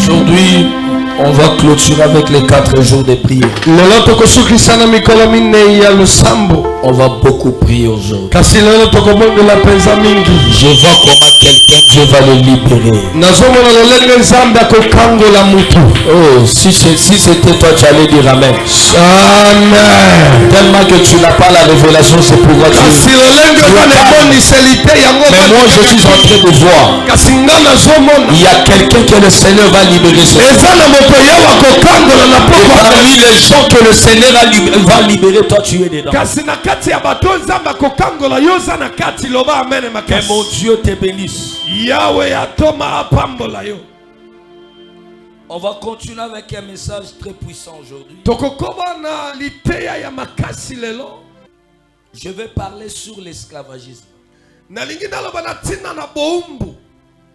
Aujourd'hui, on va clôturer avec les 4 jours de prière. On va beaucoup prier aujourd'hui. Je vois comment quelqu'un, Dieu va le libérer. Oh, si c'était toi, tu allais dire Amen. Tellement que tu n'as pas la révélation, c'est pourquoi tu mais moi, je suis en train de voir. Il y a quelqu'un que le Seigneur va libérer. Parmi les gens que le Seigneur va libérer, toi tu es dedans. Que mon Dieu te bénisse. On va continuer avec un message très puissant aujourd'hui. Je vais parler sur l'esclavagisme.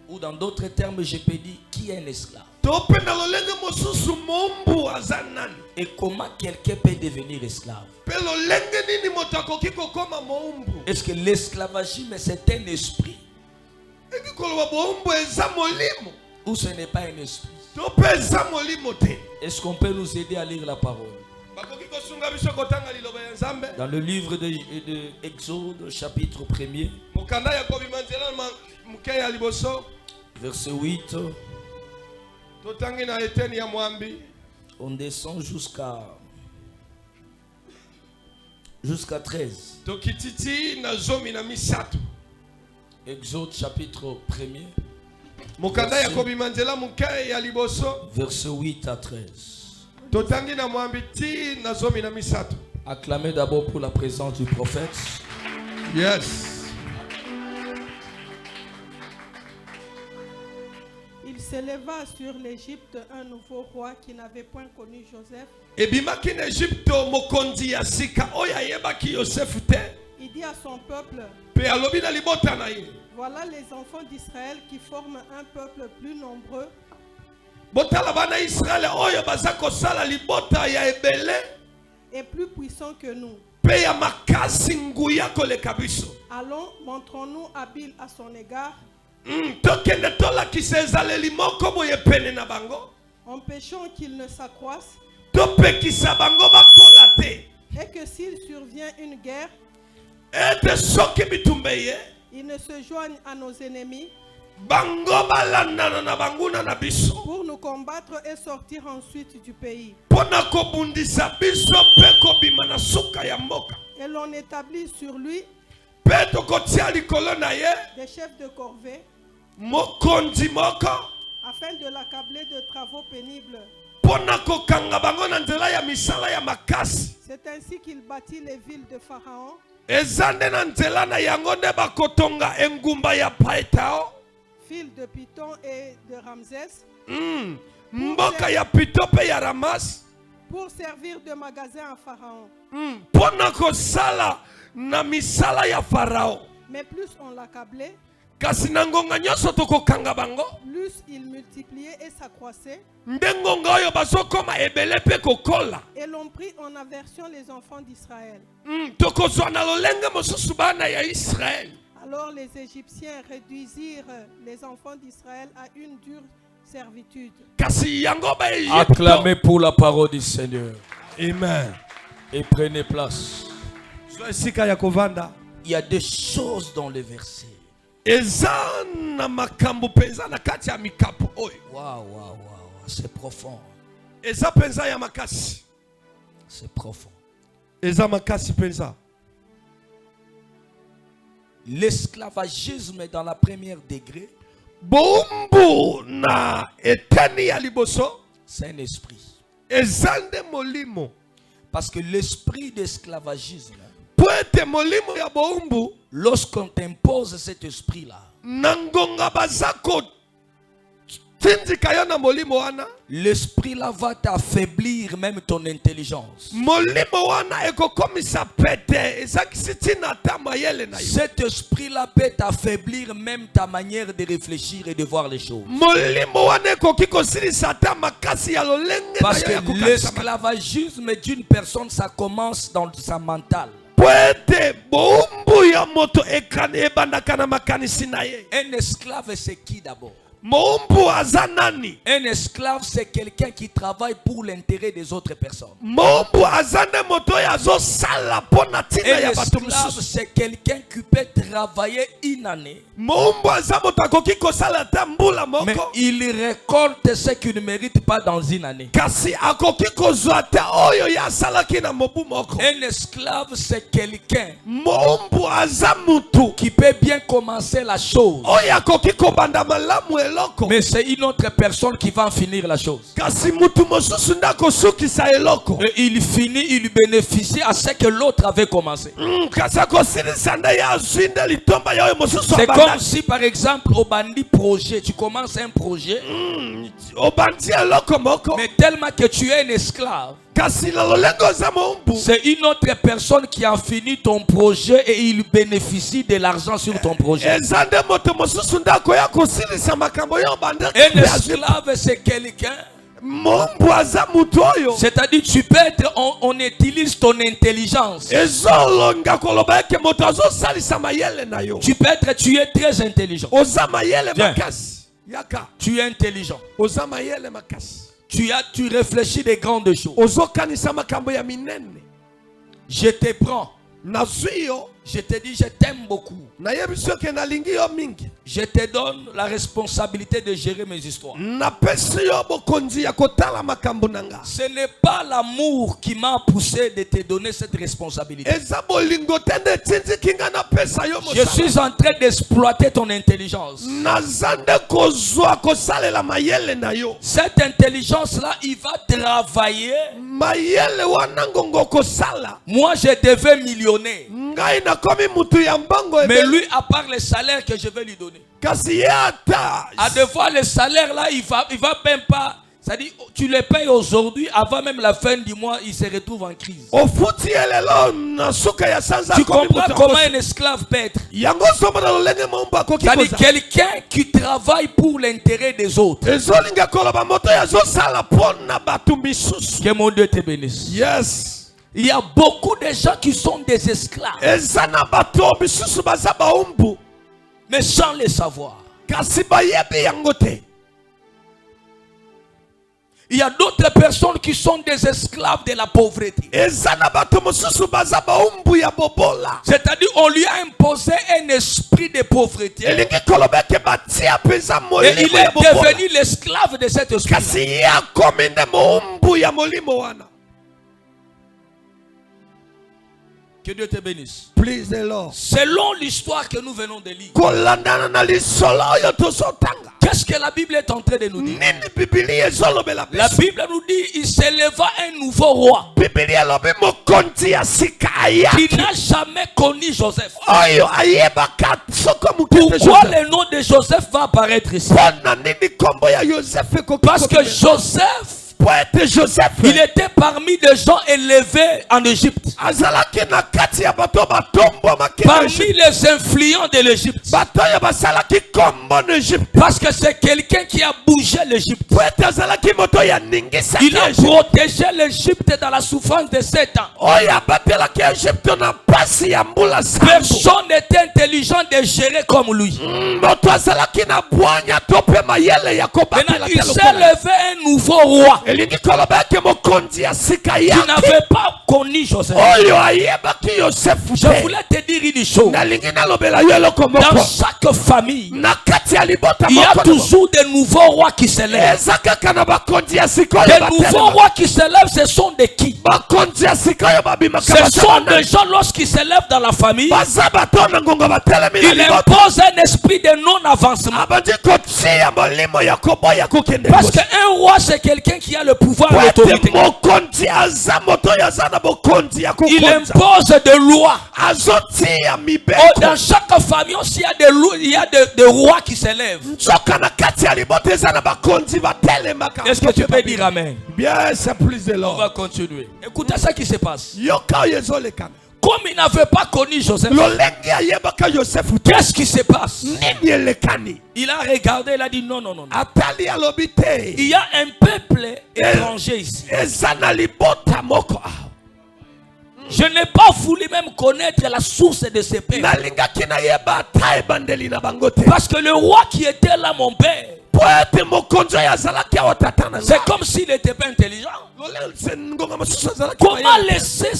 Ou dans d'autres termes, je peux dire qui est un esclave. Et comment quelqu'un peut devenir esclave. Est-ce que l'esclavagisme c'est un esprit? Ou ce n'est pas un esprit? Est-ce qu'on peut nous aider à lire la parole? Dans le livre de Exode, chapitre 1er, verset 8, on descend jusqu'à 13. Exode chapitre 1er, verset 8 à 13. Acclamez d'abord pour la présence du prophète. Yes. Il s'éleva sur l'Égypte un nouveau roi qui n'avait point connu Joseph. Il dit à son peuple: voilà les enfants d'Israël qui forment un peuple plus nombreux et plus puissant que nous. Allons, montrons-nous habiles à son égard. Empêchons qu'il ne s'accroisse. Et que s'il survient une guerre, il ne se joigne à nos ennemis pour nous combattre et sortir ensuite du pays. Et l'on établit sur lui des chefs de corvée afin de l'accabler de travaux pénibles. C'est ainsi qu'il bâtit les villes de Pharaon, ville de Python et de Ramsès, pour servir de magasin à Pharaon. Mais plus on l'accablait, plus il multipliait et s'accroissait. Et l'on prit en aversion les enfants d'Israël. Alors les Égyptiens réduisirent les enfants d'Israël à une dure servitude. Acclamez pour la parole du Seigneur. Amen. Et prenez place. Il y a des choses dans les versets. Waouh, c'est profond. C'est profond. L'esclavagisme dans la première degré, c'est un esprit. Parce que l'esprit d'esclavagisme, lorsqu'on t'impose cet esprit-là, l'esprit-là va t'affaiblir même ton intelligence. Cet esprit-là peut t'affaiblir même ta manière de réfléchir et de voir les choses. Parce que l'esclavagisme d'une personne, ça commence dans sa mentale. Un esclave, c'est qui d'abord? Moumbu azanani. Un esclave, c'est quelqu'un qui travaille pour l'intérêt des autres personnes. Moumbu azane moto yazo sala pona tina Un ya bato esclave, mosusu. c'est quelqu'un qui peut travailler une année. Moumbu azamoto akoki kosala tambula Mais moko. il récolte ce qu'il ne mérite pas dans une année. Kasi akoki kozwa te oyo ya salaki na mobu moko. Un esclave, c'est quelqu'un Moumbu azamutu. qui peut bien commencer la chose. Oyo akoki kobanda malamu eloko. Mais c'est une autre personne qui va en finir la chose. Kasi mutu mosusu ndako sukisa eloko. Et il finit, il bénéficie à ce que l'autre avait commencé. Kasi akosilisa nde ya zwinde litomba ya oyo mosusu C'est abanda. comme si par exemple au bandit projet, tu commences un projet, Obandi eloko moko. mais tellement que tu es un esclave, Kasi na lolengo za moumbu. c'est une autre personne qui a fini ton projet et il bénéficie de l'argent sur ton projet. Ezande moto mosusu ndako ya kosilisa makambo yo banda. Un esclave, c'est quelqu'un, Moumbu azamutu oyo. c'est-à-dire tu peux être, on utilise ton intelligence. Ezolonga koloba eke moto azosalisa mayele na yo. Tu peux être, tu es très intelligent. Oza mayele Viens. makasi. Yaka. Tu es intelligent. Oza mayele makasi. Tu réfléchis des grandes choses. Ozokanisa makambo ya minene. Je te prends. Nazwi yo. Je te dis, je t'aime beaucoup. Nayebi soki nalingi yo mingi. Je te donne la responsabilité de gérer mes histoires. Napesi yo bokonzi ya kotala makambo nanga. Ce n'est pas l'amour qui m'a poussé de te donner cette responsabilité. Eza bolingo tende tindi kinga napesa yo Je mosala. suis en train d'exploiter ton intelligence. Nazande kozwa kosalela mayele na yo. Cette intelligence-là, il va travailler. Mayele wana ngongo kosala. Moi, je devais millionnaire. Ngai nakomi mutu ya mbango Mais ebe. lui, à part le salaire que je vais lui donner. Kasi ye ata. À deux fois le salaire là, il va même pas. C'est-à-dire, tu le payes aujourd'hui, avant même la fin du mois, il se retrouve en crise. Ofuti elelo na suka ya sanza. Tu comprends comment un esclave peut être? Yango somo na lolenge momba akoki C'est-à-dire koza. quelqu'un qui travaille pour l'intérêt des autres. Ezolinga koloba moto ya zosala pona batu misusu. Que mon Dieu te bénisse. Yes. Il y a beaucoup de gens qui sont des esclaves, Eza na bato misusu baza baumbu. mais sans le savoir. Kasi bayebi yango te. Il y a d'autres personnes qui sont des esclaves de la pauvreté. Eza na bato mosusu baza baumbu ya bobola. C'est-à-dire on lui a imposé un esprit de pauvreté. Elingi koloba ke batia peza Et il molimo ya est bobola. devenu l'esclave de cet esprit. Kasi ye akomi nde moumbu ya molimo wana. Que Dieu te bénisse. Please the Lord. Selon l'histoire que nous venons de lire, Kolandana na lisolo oyo tozotanga. qu'est-ce que la Bible est en train de nous dire? Nini Bibili ezolobela La biso? Bible nous dit il s'éleva un nouveau roi Bibili elobi mokonzi ya sika qui ayaki. n'a jamais connu Joseph. Oyo ayebaka soko mokete Pourquoi Joseph. le nom de Joseph va apparaître ici? Pona nini kombo ya Joseph ekoki Parce que komela? Joseph, Poete Joseph il était parmi des gens élevés en Égypte. azalaki na kati ya bato batombo makili Parmi les influents de l'Égypte. bato oyo basalaki kombo na Egypte. Parce que c'est quelqu'un qui a bougé l'Égypte. Poete azalaki moto ya ningisaki Il a Egypte. protégé l'Égypte dans la souffrance de 7 ans. Oyo abatelaki Egypte na pasi ya mbula sambo. Personne n'était intelligent de gérer comme lui. Moto azalaki na bwanya to pe mayele ya Maintenant, kobatela il s'est levé un nouveau roi elingi koloba eke mokonzi ya sika qui yaki n'avait pas connu Joseph. oyo ayebaki Yosefu Je te. voulais te dire une chose. Nalingi nalobela yo eloko Dans moko chaque famille, na kati ya libota il y a moko toujours des nouveaux rois qui se lèvent. eza kaka na bakonzi ya sika oyo Les nouveaux batelema. rois qui se lèvent, ce sont des qui? bakonzi ya sika oyo babimaka Ce sont baza des gens, lorsqu'ils se lèvent dans la famille, baza bato na ngongo batelemi na ils libota imposent un esprit de non-avancement. abandi kotia molimo ya koboya kokende Parce liboso. qu'un roi, c'est quelqu'un qui a le pouvoir et Po ete l'autorité. mokonzi aza moto oyo aza na bokonzi ya Il kokonza impose des lois. azotia Oh, mibeko dans chaque famille aussi, il y a des lois, il y a des rois qui se lèvent. nzoka na kati ya libota eza na bakonzi batelemaka. Est-ce que tu peux dire amen? bien c'est plus de On l'or va continuer. Écoutez ce qui se passe. yoka oyo ezolekana Comme il n'avait pas connu Joseph, lolenge ayebaka yosefu te qu'est-ce qui se passe? nini elekani Il a regardé, il a dit non, non, non, non. atali alobi te Il y a un peuple étranger ici. eza na libota moko awa Je n'ai pas voulu même connaître la source de ce peuple. nalingaki nayeba ata ebandeli na bango te Parce que le roi qui était là, mon père, C'est comme s'il n'était pas intelligent. Comment laisser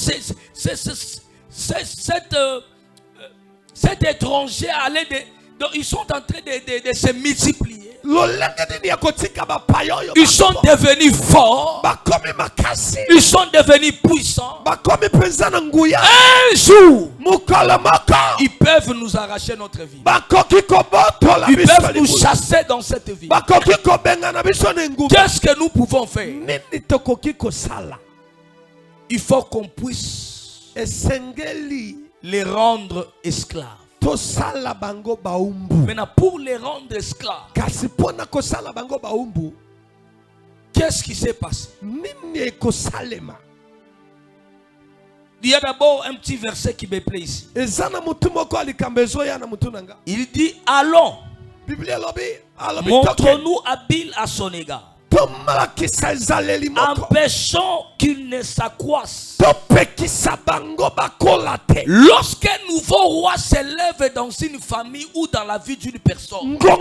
cet étranger aller donc ils sont en train de se multiplier. Ils sont devenus forts. Ils sont devenus puissants. Un jour, ils peuvent nous arracher notre vie. Ils peuvent nous chasser dans cette vie. Qu'est-ce que nous pouvons faire? Il faut qu'on puisse les rendre esclaves. Maintenant, pour les rendre esclaves, qu'est-ce qui s'est passé? Il y a d'abord un petit verset qui me plaît ici. Il dit, allons, montrons-nous habiles à son égard. Empêchons qu'il ne s'accroisse. Lorsqu'un nouveau roi s'élève dans une famille ou dans la vie d'une personne, la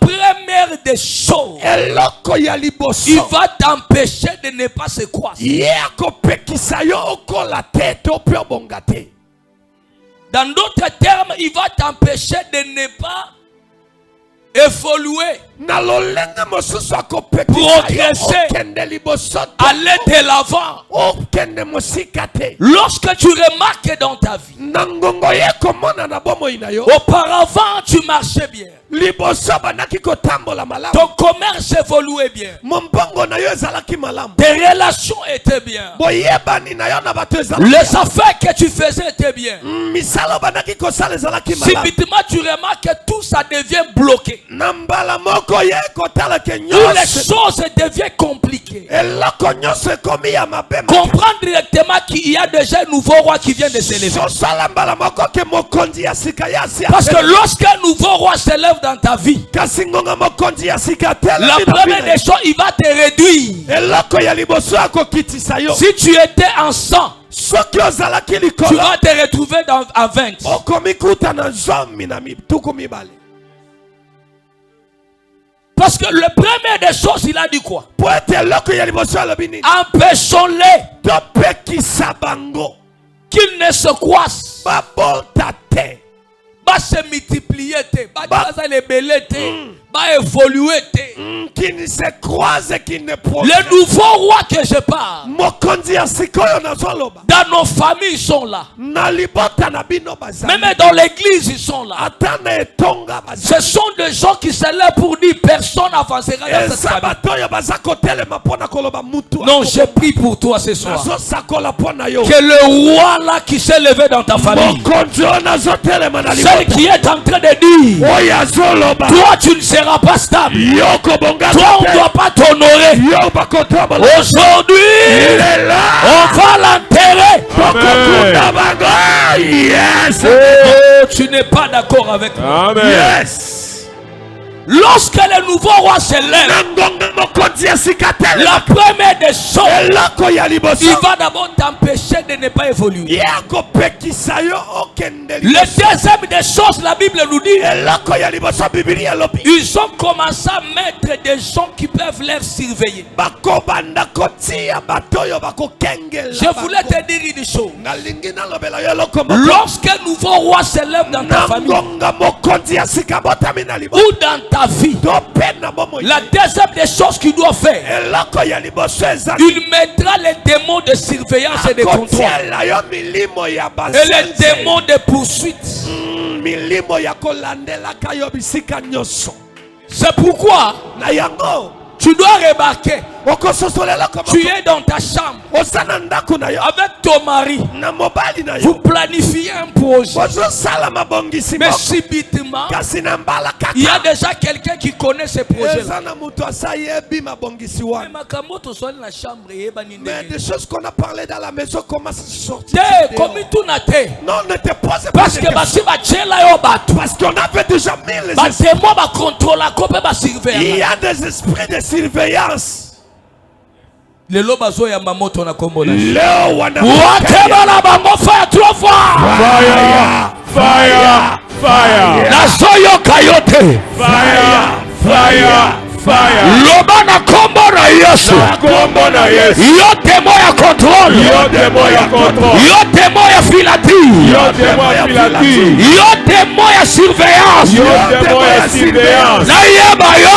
première des choses, il va t'empêcher de ne pas se croiser. Dans d'autres termes, il va t'empêcher de ne pas évoluer, progresser, aller de l'avant. Lorsque tu remarques dans ta vie, auparavant tu marchais bien, ton commerce évoluait bien, tes relations étaient bien, les affaires que tu faisais étaient bien. Subitement tu remarques que tout ça devient bloqué, où les choses deviennent compliquées. Comprendre directement qu'il y a déjà un nouveau roi qui vient de s'élever. Parce que lorsqu'un nouveau roi s'élève dans ta vie, la première des choses, il va te réduire. Si tu étais en 100, tu vas te retrouver à 20. Parce que le premier des choses, il a dit quoi? Empêchons-les qu'ils ne se croissent, pas se multiplier, pas évoluer. Qui se croise et qui ne progresse. Les nouveaux rois que je parle, dans nos familles, ils sont là. Même dans l'église, ils sont là. Ce sont des gens qui sont là pour dire personne n'avancera dans cette famille. Non, je prie pour toi ce soir. Que le roi là qui s'est levé dans ta famille, celui qui est en train de dire, toi tu ne seras pas stable. Toi on ne doit pas t'honorer. Aujourd'hui, on va l'enterrer. Yes. Oh, tu n'es pas d'accord avec moi. Amen. Yes. Lorsque le nouveau roi se lève, la première des choses, il va d'abord t'empêcher de ne pas évoluer. Le deuxième des choses, la Bible nous dit, ils ont commencé à mettre des gens qui peuvent les surveiller. Je voulais te dire une chose. Lorsqu'un nouveau roi se lève dans ta famille ou dans ta vie, la deuxième des choses qu'il doit faire, il mettra les démons de surveillance et de contrôle et les démons de poursuite. C'est pourquoi tu dois remarquer, tu es dans ta chambre avec ton mari, vous planifiez un projet, mais subitement il y a déjà quelqu'un qui connaît ce projet là. Mais des choses qu'on a parlé dans la maison commencent à sortir. Non, ne te pose pas parce de que questions. Parce qu'on avait déjà mis les esprits. Il y a des esprits de surveillance. Lelo bazo ya mamoto na kombo na. Leo wana Wakeba la bango fire 3 fois. Fire. Fire. Fire. Nazoyo kayote. Fire. Fire. Fire. Lobana kombo na Yesu. Kombo na Yesu. Yote moya control. Yote moya control. Yote moya filati. Yote moya filati. Yote moya surveillance. Yote moya surveillance. Na yeba yo.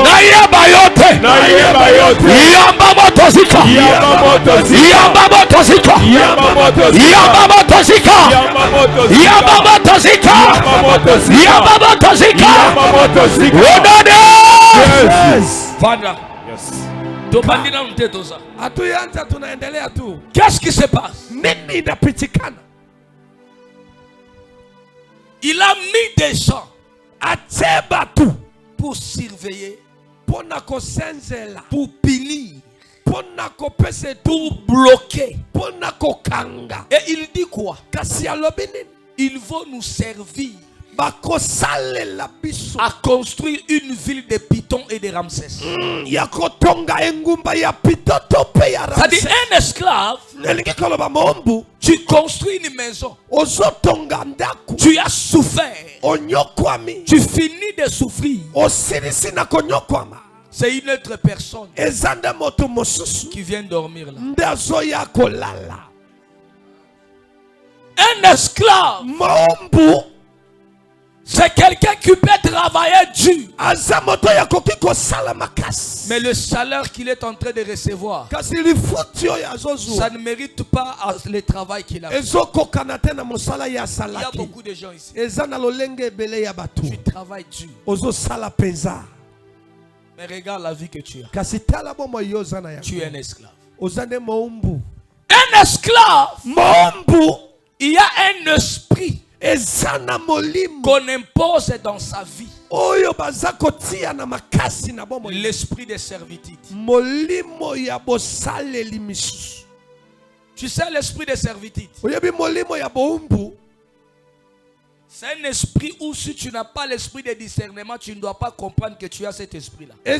Na yeba yote. Na yeba yote. Yamba moto zika. Yamba moto zika. Yamba moto zika. Yamba moto zika. Yamba moto zika. Yamba moto zika. Yamba moto zika. Yamba moto zika. Yamba moto zika. Yamba moto zika. Yes. Father. Yes. Hatuanza tunaendelea tu. Qu'est-ce qui se passe? Nini inapitikana? Il a mis des gens ateba tu pour surveiller, pour punir, pour bloquer, pour et il dit quoi? Ils vont nous servir à construire une ville de Python et de Ramsès. C'est-à-dire un esclave, tu construis une maison, tu as souffert, tu finis de souffrir. C'est une autre personne qui vient dormir là. Un esclave, c'est quelqu'un qui peut travailler dur. Mais le salaire qu'il est en train de recevoir, ça ne mérite pas le travail qu'il a fait. Il y a beaucoup de gens ici. Tu travailles dur. Mais regarde la vie que tu as. Tu es un esclave. Un esclave, il y a un esprit qu'on impose dans sa vie. L'esprit de servitude. Tu sais l'esprit de servitude, c'est un esprit où si tu n'as pas l'esprit de discernement, tu ne dois pas comprendre que tu as cet esprit-là. Je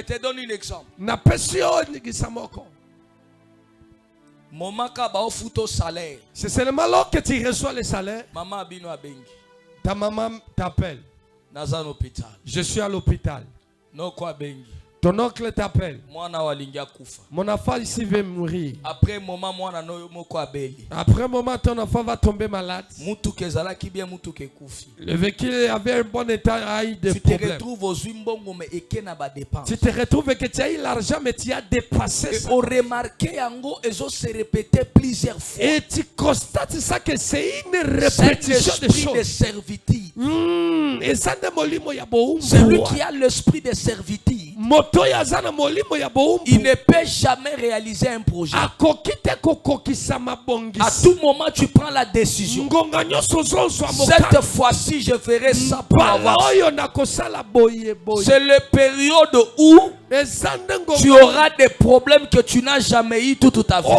te donne un exemple. C'est seulement là que tu reçois le salaire. Ta maman t'appelle. Je suis à l'hôpital. Ton oncle t'appelle. Mon enfant ici veut mourir. Après un moment, ton enfant va tomber malade. Le véhicule avait un bon état, a eu des problèmes. Tu te retrouves que tu as eu l'argent, mais tu as dépassé ça. Et tu constates ça que c'est une répétition de choses. Celui qui a l'esprit de servitude, il ne peut jamais réaliser un projet. À tout moment, tu prends la décision. Cette fois-ci, je ferai ça pour avoir. C'est la période où tu auras des problèmes que tu n'as jamais eu toute ta vie.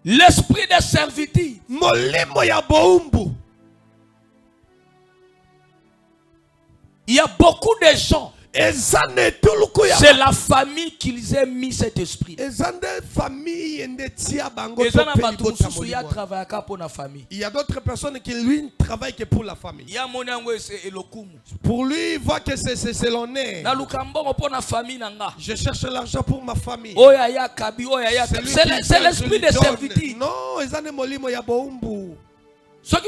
L'esprit de servitude, il y a beaucoup de gens, c'est la famille qu'ils aient mis cet esprit. Il y a d'autres personnes qui lui travaillent que pour la famille. Pour lui, il voit que c'est l'honneur. Je cherche l'argent pour ma famille. C'est l'esprit de servitude. Non, Si on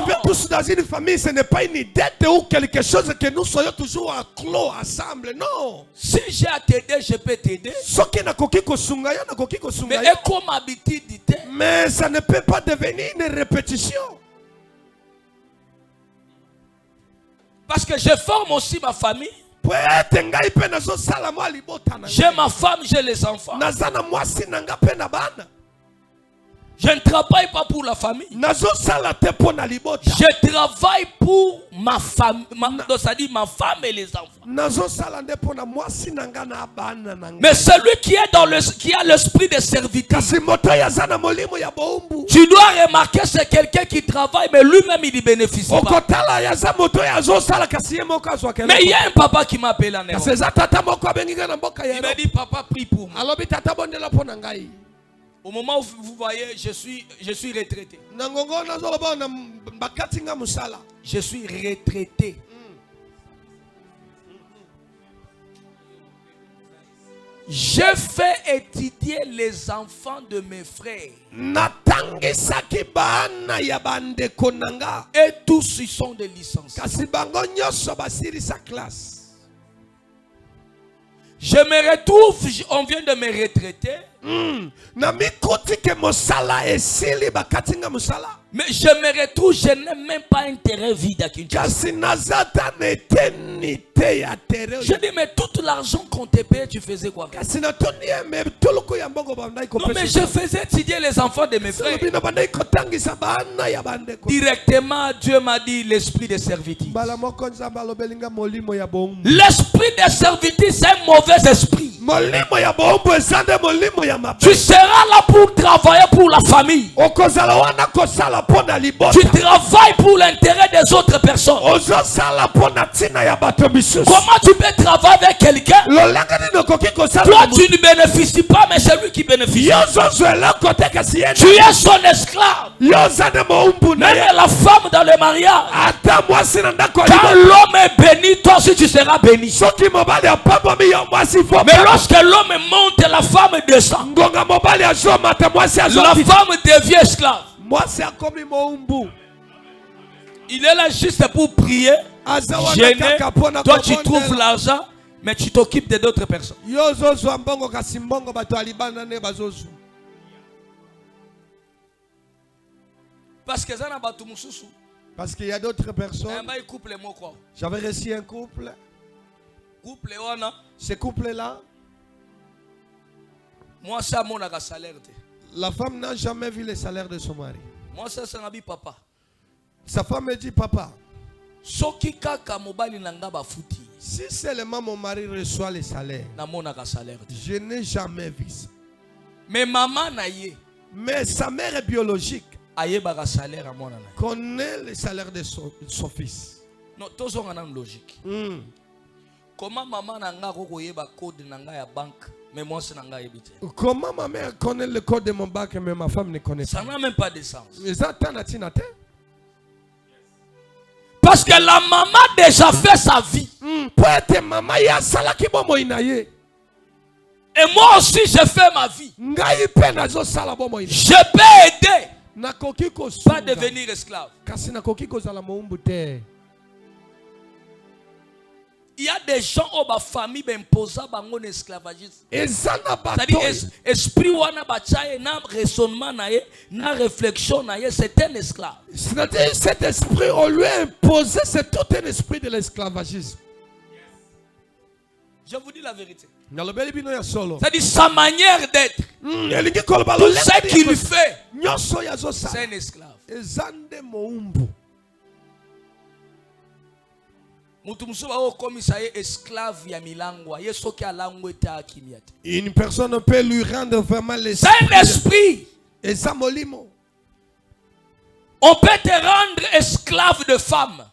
vient tous dans une famille, ce n'est pas une dette ou quelque chose que nous soyons toujours en clos ensemble. Non. Si j'ai à t'aider, je peux t'aider. Mais ça ne peut pas devenir une répétition. Parce que je forme aussi ma famille. J'ai ma femme, j'ai les enfants. Je ne travaille pas pour la famille. Je travaille pour ma famille, c'est-à-dire ma femme et les enfants. Mais celui qui a l'esprit de serviteur, tu dois remarquer, c'est quelqu'un qui travaille, mais lui-même il ne bénéficie pas. Mais il y a un papa qui m'appelle en Europe. Il m'a dit, papa, prie pour moi. Au moment où vous voyez, je suis retraité. Je suis retraité. J'ai fait étudier les enfants de mes frères. Et tous ils sont des licenciés. Je me retrouve, on vient de me retraiter. Mais je me retrouve, je n'ai même pas intérêt vide à Kinshasa. Je dis, mais tout l'argent qu'on te paye, tu faisais quoi? Non, mais je faisais étudier les enfants de mes frères. Directement, Dieu m'a dit l'esprit de servitude. L'esprit de servitude, c'est un mauvais esprit. Tu seras là pour travailler pour la famille. Tu travailles pour l'intérêt des autres personnes. Comment tu peux travailler avec quelqu'un? Toi tu ne bénéficies pas, mais c'est lui qui bénéficie. Tu es son esclave. Même la femme dans le mariage, quand l'homme est béni, toi aussi tu seras béni. Mais lorsque l'homme monte, la femme descend. La femme devient esclave. Il est là juste pour prier, gêner. Toi tu trouves l'argent, mais tu t'occupes de d'autres personnes. Parce qu'il y a d'autres personnes. J'avais reçu un couple. Ce couple-là, la femme n'a jamais vu le salaire de son mari. Sa femme me dit, papa, si seulement mon mari reçoit le salaire, je n'ai jamais vu ça. Mais sa mère biologique connaît le salaire de son fils. Non, tous ont une logique. Comment maman n'a pas code de banque, mais moi c'est n'a évité. Comment ma mère connaît le code de mon banque, mais ma femme ne connaît pas. Ça n'a même pas de sens. Parce que la maman déjà fait sa vie. Et moi aussi je fais ma vie. Je peux aider. Pas devenir esclave. Il y a des gens où la famille imposée par un esclavagisme. C'est-à-dire esprit wana bachaye na raisonnement na réflexion c'est un esclave. C'est-à-dire cet esprit on lui a imposé, c'est tout un esprit de l'esclavagisme. Je vous dis la vérité. C'est-à-dire sa manière d'être. Tout ce qu'il fait, c'est un esclave. Une personne peut lui rendre vraiment l'esprit. C'est un esprit. On peut te rendre esclave de femme.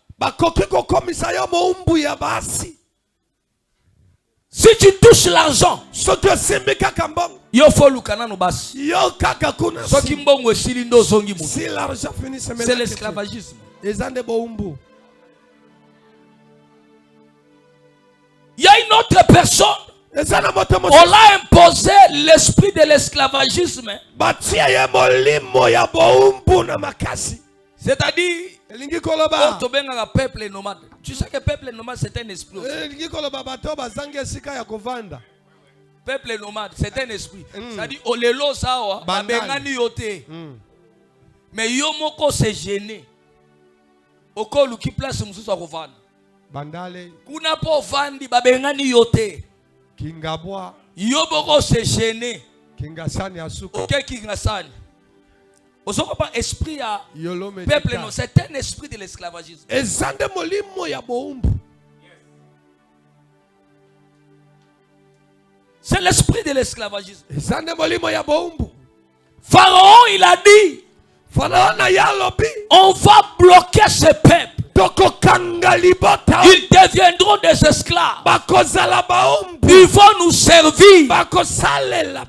Si tu touches l'argent, c'est l'esclavagisme. Il y a une autre personne. On l'a imposé l'esprit de l'esclavagisme. C'est-à-dire, peuple nomade. Tu sais que peuple nomade c'est un esprit. Peuple nomade c'est un esprit. C'est-à-dire, olelo sawa, babengani yote. Mais yo moko se gêner. Oko luki place mususu akovanda. Bandale. Kuna po vandi babengani yote. Kingabwa. Yo boko se gêner. Kingasani asuko. Ok kingasani. esprit à peuple, non, c'est un esprit de l'esclavagisme. C'est l'esprit de l'esclavagisme. Pharaon, il a dit, on va bloquer ce peuple. Ils deviendront des esclaves. Ils vont nous servir.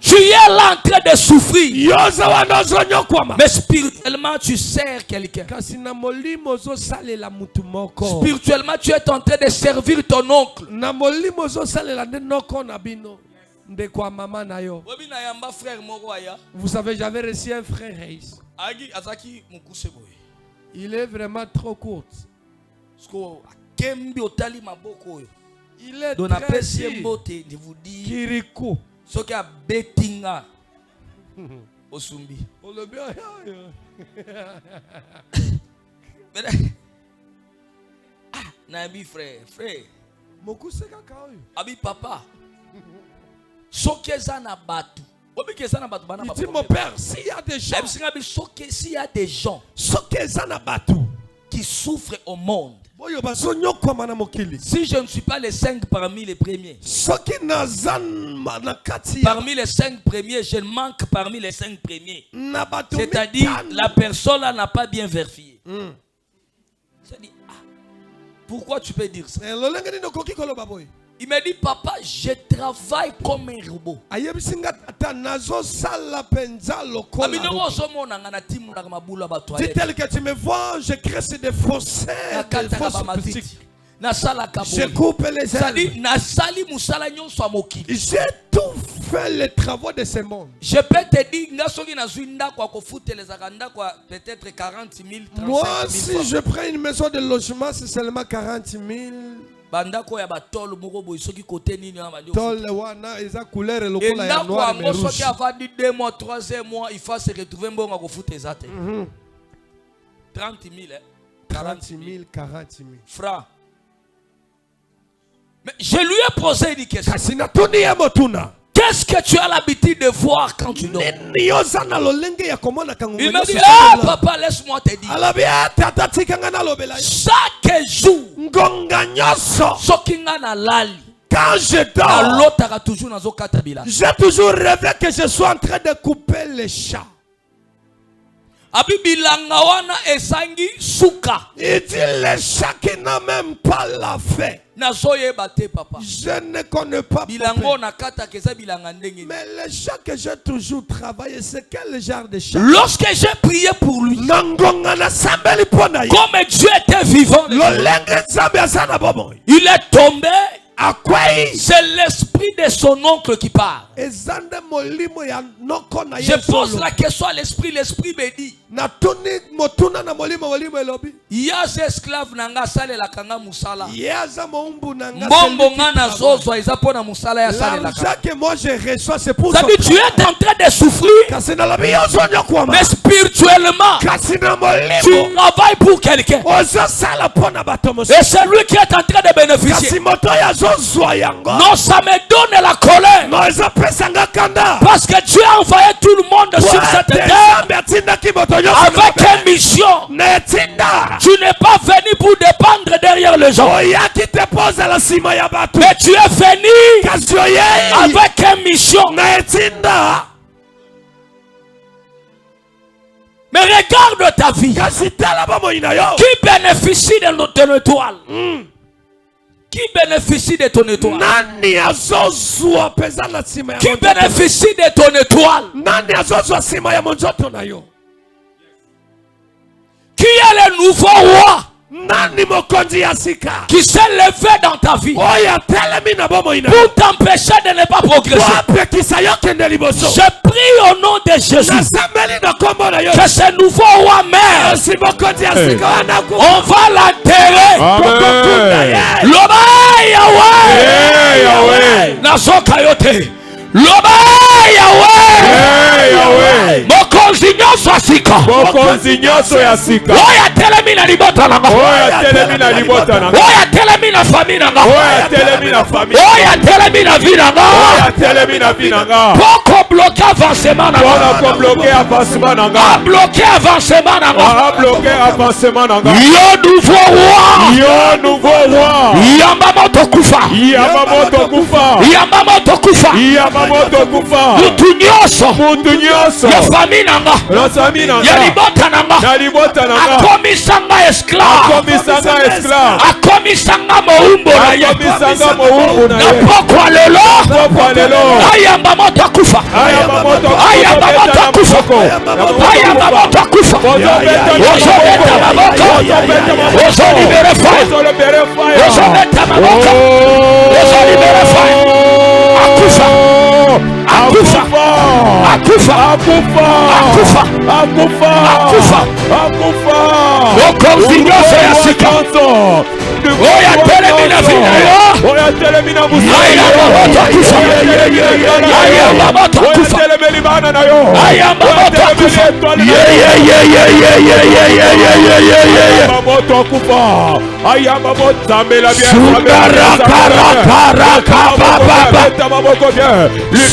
Tu es là en train de souffrir. Mais spirituellement, tu sers quelqu'un. Spirituellement, tu es en train de servir ton oncle. Vous savez, j'avais reçu un frère. Il est vraiment trop court. Il est très Kirikou. Frère. Abi papa. Sokezana batu. Il dit mon père, s'il y a des gens, qui souffrent au monde, si je ne suis pas les 5 parmi les premiers, parmi les 5 premiers, je manque parmi les 5 premiers. C'est-à-dire, la personne là n'a pas bien vérifié. C'est-à-dire, pourquoi tu peux dire ça? Il m'a dit, papa, je travaille comme un robot. Dit-elle que tu me vois, je crée des fausses boutiques. Je coupe les ailes. J'ai tout fait les travaux de ce monde. Je peux te dire, peut-être 40 000, 35 000. Moi, si je prends une maison de logement, c'est seulement 40 000. Bandako ya batolo moko boy soki côté nini na bandi tol wana eza couleur lokola ya noir mais rouge. Soki avant 2 mois 3 mois il faut se retrouver mbonga ko futa ezate 30 000 40 000 francs. Mais je lui ai posé une question. Qu'est-ce que tu as l'habitude de voir quand tu dors? Il m'a dit, papa, laisse-moi te dire. Chaque jour, quand je dors, j'ai toujours rêvé que je sois en train de couper les chats. Il dit les chats qui n'ont même pas la faim. Je ne connais pas. Mais les chats que j'ai toujours travaillé, c'est quel genre de chat? Lorsque j'ai prié pour lui, comme Dieu était vivant, il est tombé. C'est l'esprit de son oncle qui parle. Je pose la question à l'esprit me dit, il y a des esclaves nanga sale la kanga musala. Mbombo ngana zozo izapona musala ya sale la kanga. Que moi je reçois, c'est pour ça. Tu es en train de souffrir. Mais spirituellement, tu travailles pour quelqu'un. Et c'est lui qui est en train de bénéficier. Non, ça me donne la colère. Parce que Dieu a envoyé tout le monde sur cette terre avec une mission. Tu n'es pas venu pour dépendre derrière les gens. Mais tu es venu avec une mission. Mais regarde ta vie. Qui bénéficie de notre étoile? Qui bénéficie de ton étoile? Qui bénéficie de ton étoile? Qui est le nouveau roi qui s'est levé dans ta vie pour t'empêcher de ne pas progresser? Je prie au nom de Jésus que ce nouveau roi meurt. On va l'enterrer. Loba Yahweh Nazokayote Loba Yahweh Mokonzi nyoso ya sika Oya telemi na liboto libota nanga. Oya telemi na libota nanga. Oya telemi na famille nanga. Oya telemi na famille. Oya telemi na vie nanga. Oya telemi na vie nanga. Poko bloquer avancement nanga. Poko bloquer avancement nanga. Bloquer avancement nanga. Bloquer avancement nanga. Yo nouveau roi. Yo nouveau roi. Yamba moto kufa. Yamba moto kufa. Yamba moto kufa. Yamba moto kufa. Mutu nyoso. Mutu nyoso. Ya famille nanga. Ya famille nanga. Ya libota nanga. Ya libota nanga. Akomisanga esclave. Akomisanga esclave. Akomisanga moumbo na ye. Akomisanga moumbo na ye. Napokwa lelo. Napokwa lelo. Ayamba moto kufa. Ayamba moto kufa. Ayamba moto kufa. Ayamba moto kufa. Ozo beta maboko. Ozo libere fire. Ozo beta maboko. Ozo libere fire. Akufa. Akufa. Akufa. Akufa. Akufa. Akufa. Akufa. Akufa. Okonzinyoso ya sika. Oya telemina vina yo. Oya telemina musa. Ayamba moto kufa. Ayamba moto kufa. Telemeli bana na yo. Ayamba moto kufa. Ayamba moto kufa. Ayamba moto zambela bien. Sungara kara kara kababa. Tamaboko bien.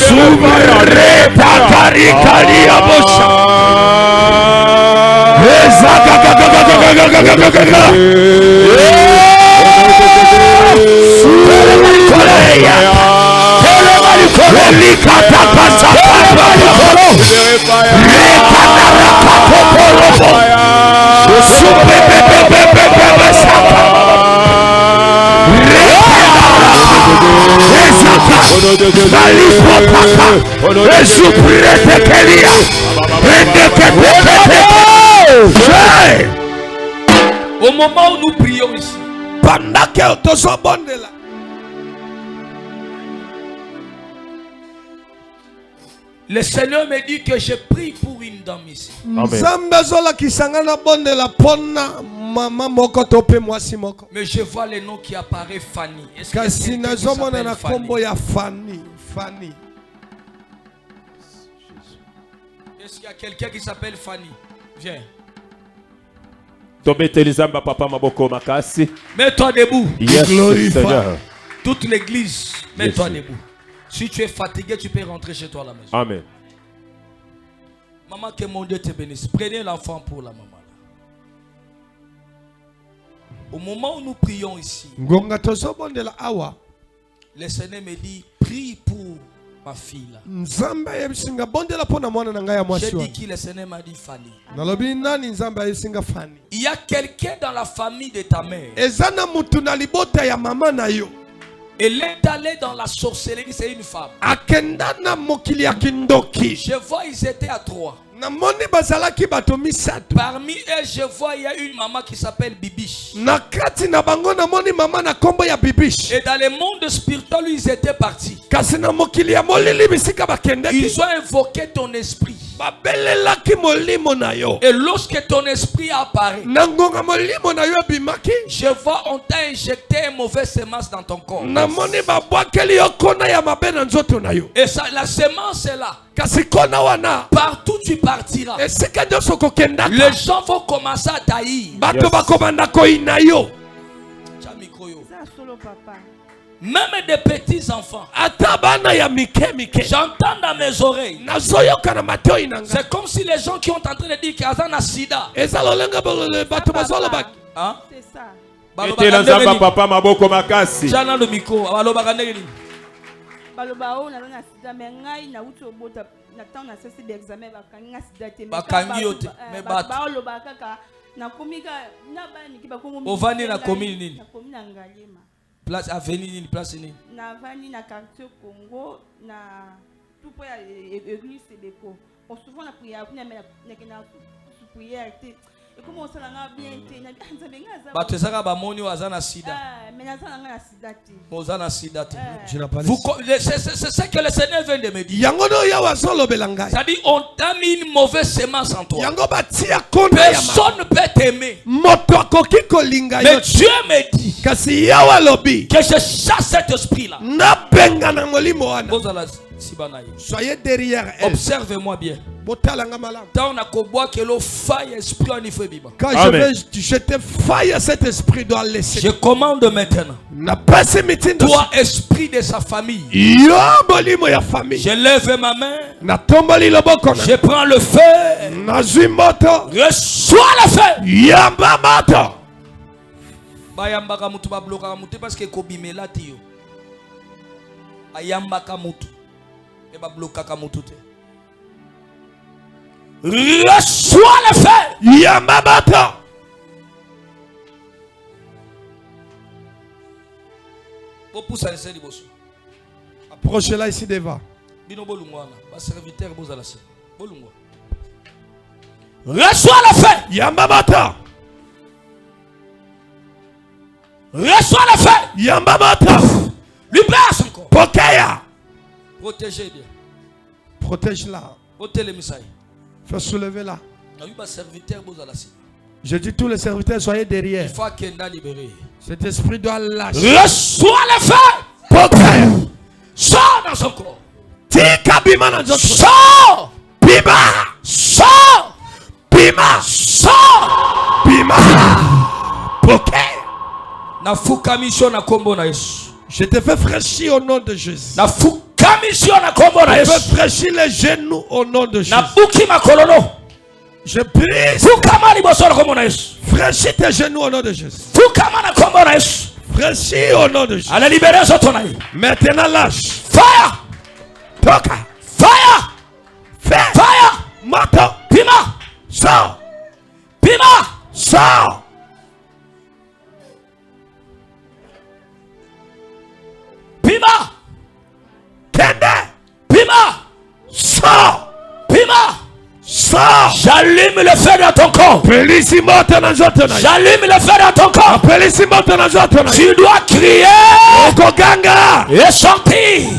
Sungare takari kari abosha. Ezaka kaka. Au moment où nous prions ici, pendant que tu sois bon de là, le Seigneur me dit que je prie pour une dame ici. Mais je vois le nom qui apparaît, Fanny. Est-ce qu'il y a quelqu'un qui s'appelle Fanny? Viens. Mets-toi debout. Yes, Seigneur. Toute l'église, mets-toi debout. Si tu es fatigué, tu peux rentrer chez toi à la maison. Amen. Maman, que mon Dieu te bénisse. Prenez l'enfant pour la maman. Au moment où nous prions ici, le Seigneur me dit, prie pour ma fille là. J'ai dit que le Seigneur m'a dit Fanny. Il y a quelqu'un dans la famille de ta mère. Elle est allée dans la sorcellerie, c'est une femme. Je vois, ils étaient à 3. Parmi eux, je vois, il y a une maman qui s'appelle Bibiche. Et dans le monde spirituel, ils étaient partis. Ils ont invoqué ton esprit. Et lorsque ton esprit apparaît, je vois, on t'a injecté une mauvaise semence dans ton corps. Et ça, la semence est là. Partout tu partiras, les gens vont commencer à taillir. Même des petits enfants, j'entends dans mes oreilles. C'est comme si les gens qui ont en train de dire qu'il y a un sida. C'est ça. Place avenue, place ni. Na vani na quartier Congo na tout pour église de ko. On souvent la prière na prière et comment ça l'a bien été na nzamenga. Ba tesaka ba moni wazana sida. Mais na zana na sida te. Wazana sida te. C'est ce que le Seigneur vient de me dire. C'est-à-dire on t'a mis une mauvaise semence en toi. Personne ne peut t'aimer. Mais Dieu me dit que je chasse cet esprit-là. Soyez derrière elle. Observez-moi bien. Quand je vais jeter faille à cet esprit, doit laisser. Je commande maintenant. Toi, esprit de sa famille. Je lève ma main. Je prends le feu. Reçois le feu. Bayambaka mutu ba bloka mutu parce que kobimela tiyo. Ayambaka mutu. E ba bloka ka mutu te. Reçois le feu. Yambamata. Popusa nse liboso. Approchez-la ici devant. Bino bolungwana, ba serviteur bozala se. Bolungwa. Reçois le feu. Yambamata. Reçois le feu. Yambamata. Libère son corps. Pokeya. Protégez bien. Protège-la. Fais soulever là. Je dis tous les serviteurs, soyez derrière. Cet esprit doit lâcher. Reçois le feu. Pokeya. Sors dans son corps. Tika bima dans notre. Sors. Bima. Sors. Bima. Sors. Bima. Pokeya. Je te fais fraîchir au nom de Jésus. Je fais fraîchir les genoux au nom de Jésus. Je brise. Fraîchis tes genoux au nom de Jésus. Fraîchis au nom de Jésus. Maintenant lâche. Fire. Toka. Fire. Fire. Fire. Moto. Pima. Sors. Pima. Sors. Pima. Kende. Pima. Sors. Pima. Sors. J'allume le feu dans ton corps. J'allume le feu dans ton corps. Tu dois crier et sortir.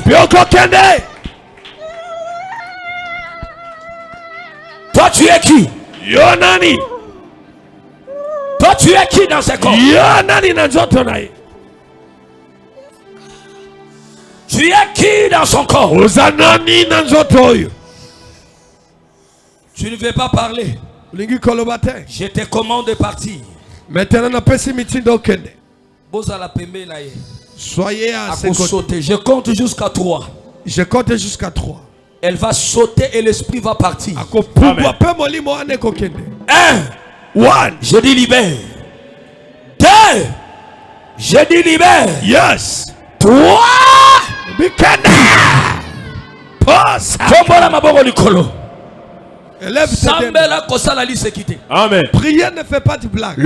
Toi tu es qui? Yonani. Toi tu es qui dans ce corps? Yonani na zotonai. Tu es qui dans son corps? Ozanani na zotoyo. Tu ne veux pas parler. Je te commande de partir. Maintenant, soyez à ses côtés. Je compte jusqu'à 3. Je compte jusqu'à 3. Elle va sauter et l'esprit va partir. 1. Je dis libère. 2. Je dis libère. Yes. 3. Élève Amen. Prière ne fait pas de blague.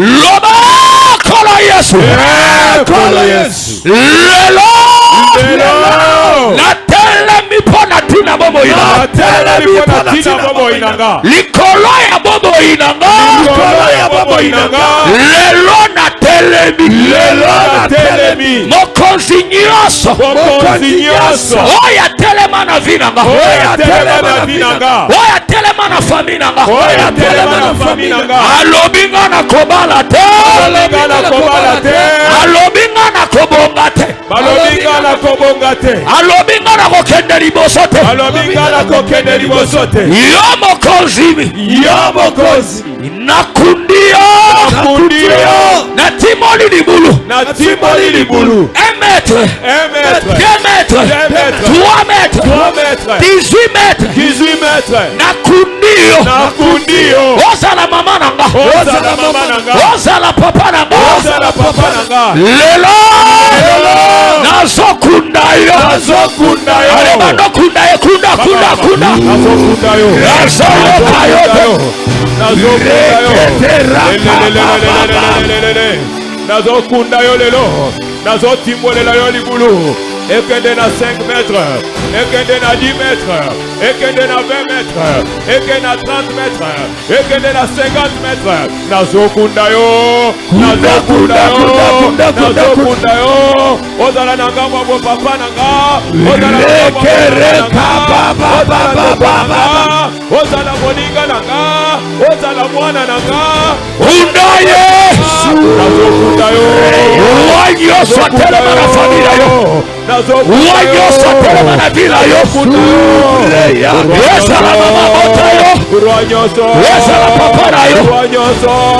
Alobinga na kobala te. Alobinga na kobonga te. Alobinga na kokende liboso te. Yo mokozi. Nakundio. Natimoli libulu. 1 mètre. 2 mètres. 3 mètres. 18 mètres. Nakundio. Ozala mama nanga. Ozala papa nanga. Lelo. Nazokunda yo. Alebando kunda yo. Nazokunda yo lelo. Nazotimbolela yo libulu. Ekende na 5 mètres, ekende na 10 mètres, ekende na 20 mètres, ekende na 30 mètres, ekende na 50 mètres. Nazokunda yo. Ozala nanga mwa papa nanga. Ozala moninga nanga. Ozala mwana nanga. Unda Yesu. Nazokunda yo. Yo swatele na familia yo. Wanyoso telema na vila yo. Weza la mama mota yo. Weza la papa na yo.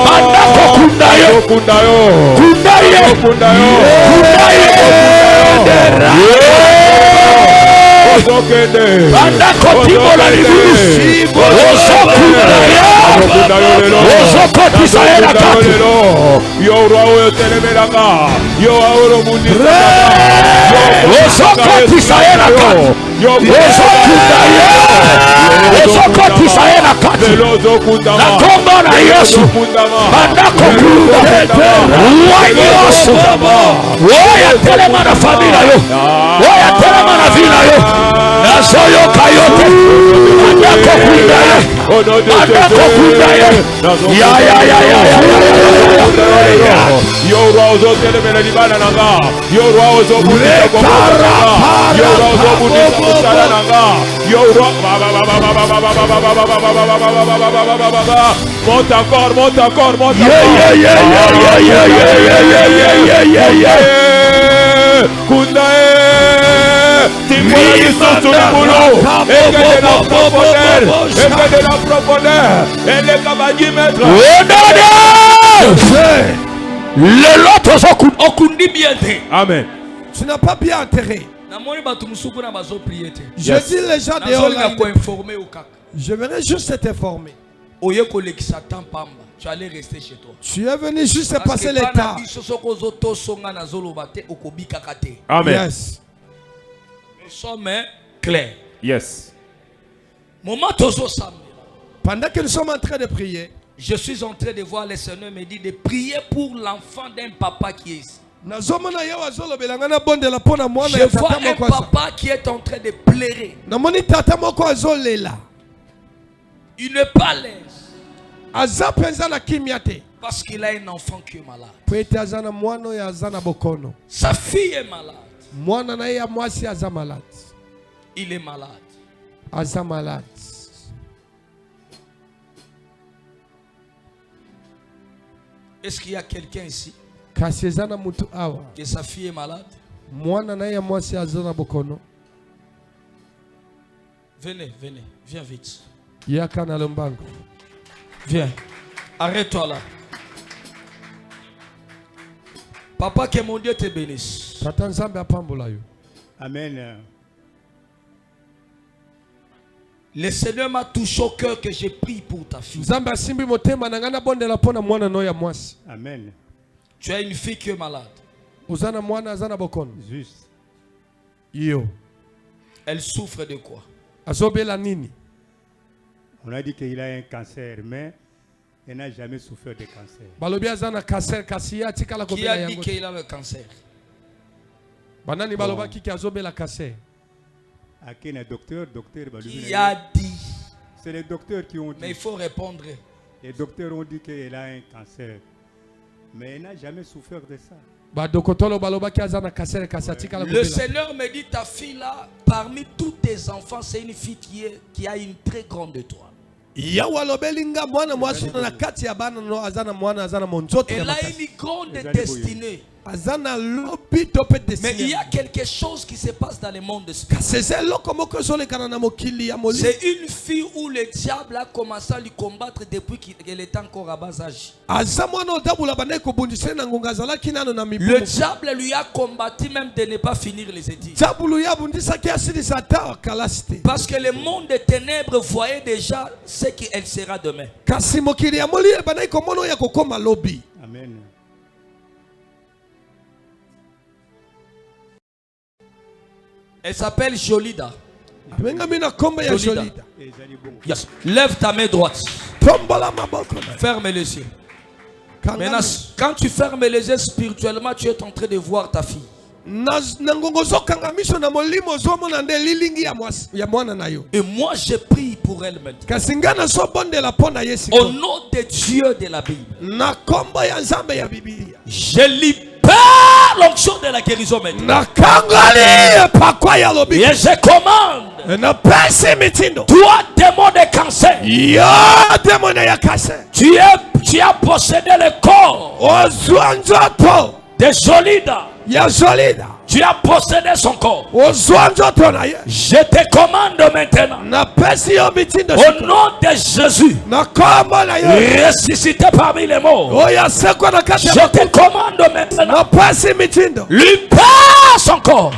Mandako kunda yo. Kunda yo. Kunda yo. Mandako timo la libusi. Ozo kunda yo. Ozo koti saera kati. Yo rao telemeranga. Yo auro mundi. Ozo koti saera kati. Ozo kunda yo. Ozo koti saera kati. Na komba na Yesu. Mandako kunda. Wanyoso. Oya telema na familia yo. Oya telema na vila yo. Nasoyo kayote. Mandako kunda yo. Mandako kunda yo. Ya. Yo rozo telemena libana nanga. Yo rozo budita komara. Yo rozo budita komara nanga. Yo rozo. Monte encore. Yeah. Kundae. Timbola sur le boulot. Et que de la profondeur. Et les cabadis maîtres. Le lot okundi bien. Amen. Tu n'as pas bien enterré. Je dis les gens dehors là. Je venais juste t'informer. Tu allais rester chez toi. Tu es venu juste passer l'état. Amen. Yes. Nous sommes clairs. Yes. Pendant que nous sommes en train de prier, je suis en train de voir le Seigneur me dit de prier pour l'enfant d'un papa qui est ici. je vois un papa qui est en train de pleurer. Il n'est pas à l'aise. Parce qu'il a un enfant qui est malade. Sa fille est malade. Il est malade. Est-ce qu'il y a quelqu'un ici que sa fille est malade? Venez, viens vite. Viens, arrête-toi là. Papa, que mon Dieu te bénisse. Amen. Le Seigneur m'a touché au cœur que j'ai prié pour ta fille. Amen. Tu as une fille qui est malade. Juste. Elle souffre de quoi? On a dit qu'il a un cancer, mais elle n'a jamais souffert de cancer. Qui a dit qu'il a le cancer? Qui a dit? C'est les docteurs qui ont dit. Mais il faut répondre. Les docteurs ont dit qu'elle a un cancer. Mais elle n'a jamais souffert de ça. Le Seigneur me dit, ta fille là, parmi tous tes enfants, c'est une fille qui a une très grande étoile. Elle a une grande destinée. Mais il y a quelque chose qui se passe dans le monde spirituel. C'est une fille où le diable a commencé à lui combattre depuis qu'elle était encore à bas âge. Le diable lui a combattu même de ne pas finir les études. Parce que le monde des ténèbres voyait déjà ce qu'elle sera demain. Amen. Elle s'appelle Jolida. Jolida. Yes. Lève ta main droite. Ferme les yeux. Maintenant, quand tu fermes les yeux spirituellement, tu es en train de voir ta fille. Et moi, je prie pour elle maintenant. Au nom de Dieu de la Bible, je libère l'onction de la guérison maintenant. Et je commande. Toi, démon de cancer, tu as possédé le corps de Jolida. Tu Tu as possédé son corps. Je te commande maintenant. Au nom de Jésus. Ressuscité parmi les morts. Je te commande maintenant. Lui perd son corps.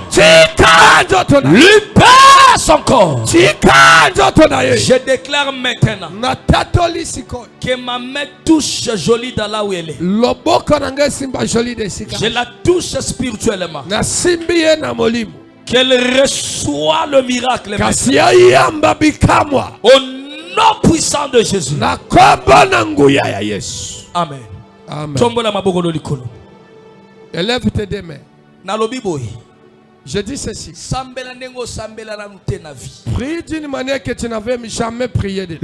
Lui perd son corps. Je déclare maintenant que ma main touche jolie dans là où elle est. Je la touche spirituellement. Qu'elle reçoit le miracle. Au nom puissant de Jésus. Amen. Élève tes deux mains. Je dis ceci. Prie d'une manière que tu n'avais jamais prié de.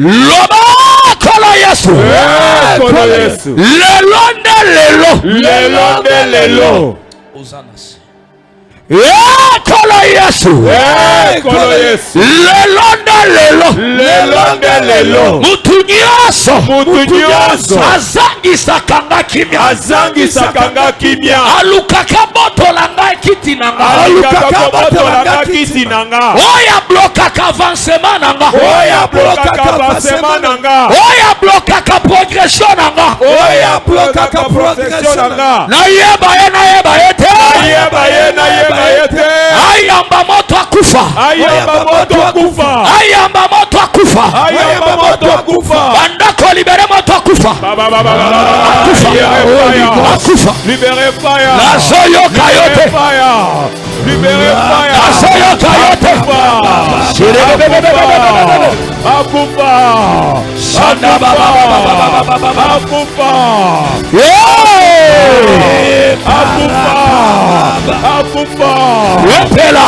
Oya blokaka avancement nanga. Oya blokaka avancement nanga. Oya blokaka progression nanga. Oya blokaka progression nanga. Na yeba ete. Ayamba moto akufa. Ayamba moto akufa. Ayamba moto akufa. Ayamba moto akufa. Bandako libere moto akufa. Akufa. Libérez fire. La soyo kayote. Libérez fire. La soyo kayote. Akufa. Shanda baba. Akufa. Akufa. Akufa. Repela.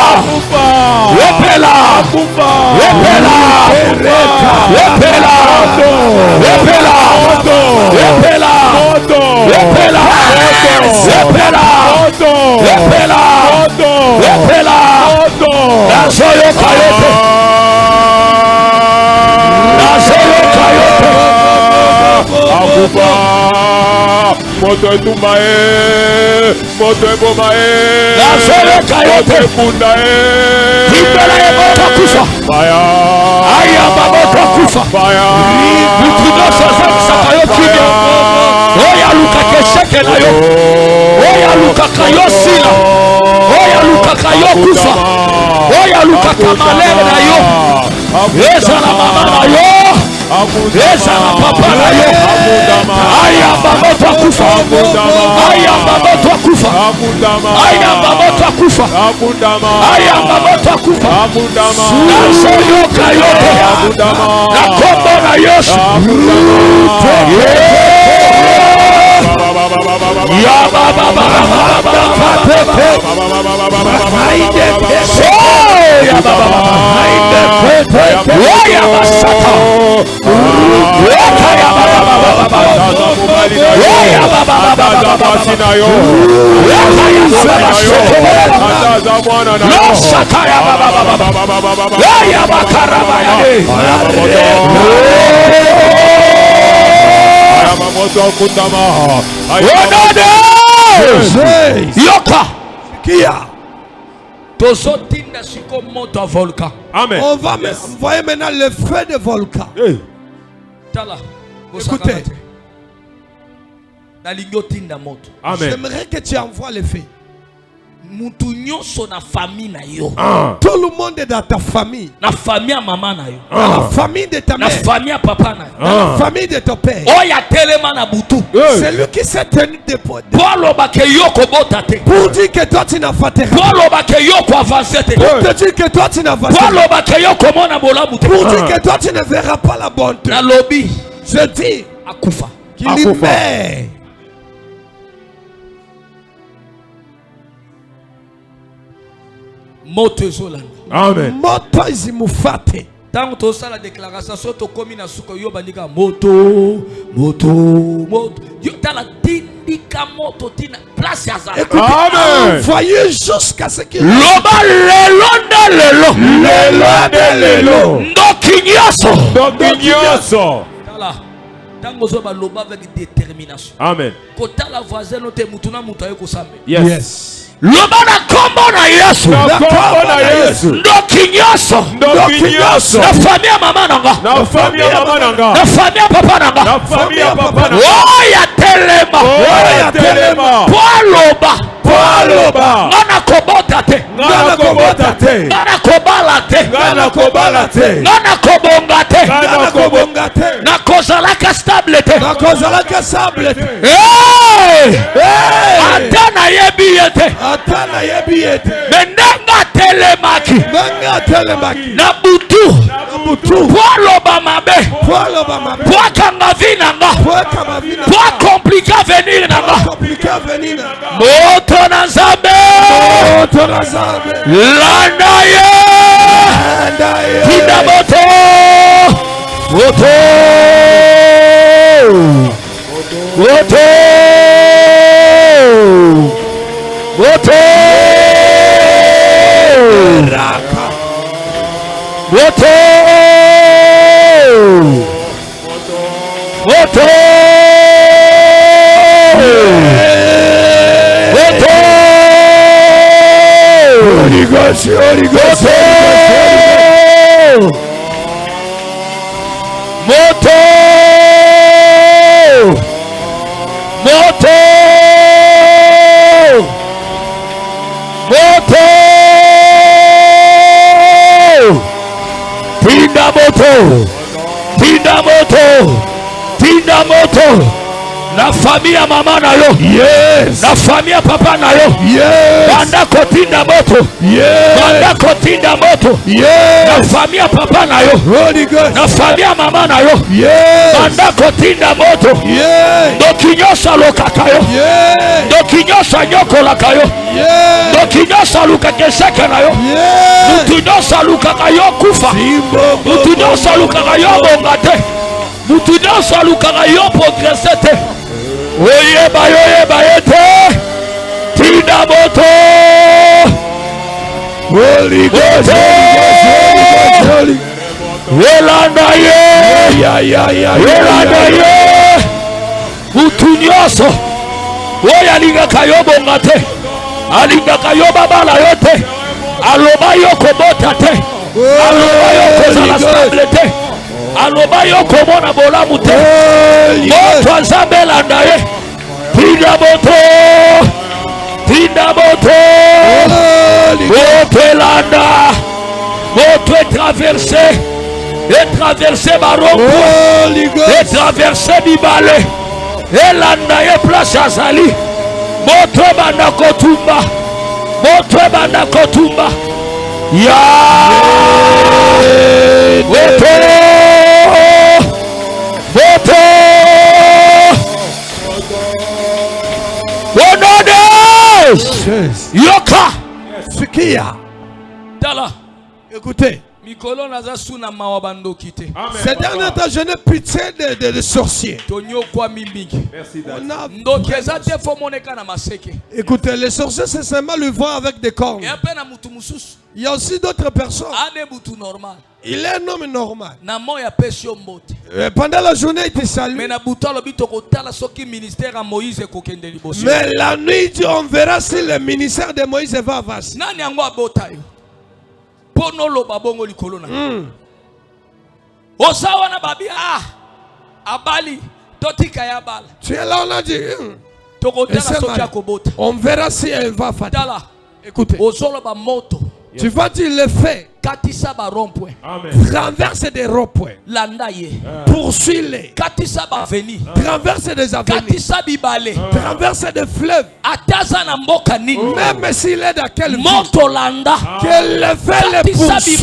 Repela. Akufa. Repela. Repela. Repela. Repela. Repela. Repela. Repela. La soyo kayote. La soyo kayote. Akufa. Moto etumbae. Moto ebomae. La soyo kayote. Kundae. Libera moto akufa. Fire. Ayamba moto akufa. Fire. Mutuno sasa sakayoti. Oya luka kesheke na yo. Oya luka kayosila. Oya luka kayokufa. Oya luka kamalele na yo. Eza la mama na yo. Eza la papa na yo. Ayamba moto akufa. Ayamba moto akufa. Ayamba moto akufa. Ayamba moto akufa. Na soyo kayote. Na kombo na Yesu. Ya baba baba. Ya baba. Ya basata. Ya baba. Amen. On va envoyer maintenant le feu de volcan. Écoutez. Amen. J'aimerais que tu envoies le feu. Tout le monde est dans ta famille. Na famille à maman na yo. Dans la famille de ta mère. Na famille à papa na yo. Dans la famille de ton père. Oya telema na butu. C'est lui qui s'est tenu debout. Pour dire que toi tu n'as pas tes pour te dire que toi tu n'as pas pour dire que toi tu ne verras pas la bonté. Na lobby. Je dis akufa. Qu'il y meurt. Amen. Moto izimufate. Tant que tu as la déclaration, surtout comme il y a moto. Tu as la tindika moto, place à ça. Écoutez, voyez jusqu'à ce que Loba lelo. Ndokinyoso. Tant que tu as loba avec détermination. Amen. Quand tu as la voisine, tu as mutuna mutayo kusambe. Yes. Lobana kombo na Yesu. Ndoki nyoso. Na famia mama nanga. Na famia papa nanga. Oya telema. Poaloba. Ngana kobota te. Ngana kobala te. Ngana kobonga te. Na kozalaka stable te. Atana yebi yete. Menanga telemaki. Na butu. Poaloba mabe. Poakanga vinanga. Poa komplika venir nanga. Moto na Nzambe. Landa ye. Tinda moto. Tinda moto. La famille mama na yo. Yes. La famille papa na yo. Yes. Banda kotinda moto. Yes. Banda kotinda moto. Yes. La famille papa na yo. Holy God. La famille mama na yo. Yes. Banda kotinda moto. Yes. Dokinyosa lokakayo. Yes. Dokinyosa nyoko lakayo. Yes. Dokinyosa lukakeseka na yo. Yes. Mutunyosa lukakayo kufa. Mutunyosa lukakayo bongate. Mutunyosa lukakayo progresete. Oyeba yete. Tinda moto. Holy Ghost. Yolanda ye. Yolanda ye. Mutunyoso. Oya linga kayo bongate. Alinga kayo babala yote. Aloba yoko bota te. Aloba yoko zala stable te. Aloba yoko mona bolamu te. Moto Nzambe landa ye. Tinda moto. Moto landa. Moto est traversé barongo. Et traversé bibale. Et landa ye place azali. Moto banda kotumba. Ya. Moto. Yoka. Sukia. Dala. Écoutez. Ces derniers temps, je n'ai pitié des sorciers. Merci. Écoutez, les sorciers, c'est seulement le voir avec des cornes. Il y a aussi d'autres personnes. Il est un homme normal. Pendant la journée, il te salue. Mais la nuit, on verra si le ministère de Moïse va avancer. Tu es là, on a dit. On verra si elle va fatiguer. Écoutez. Tu vas dire le fait. Traverse des ronds-points. Poursuis-les. Traverse des avenues. Traverse des fleuves. Même s'il est dans quelle ville. Que le fait les poursuit.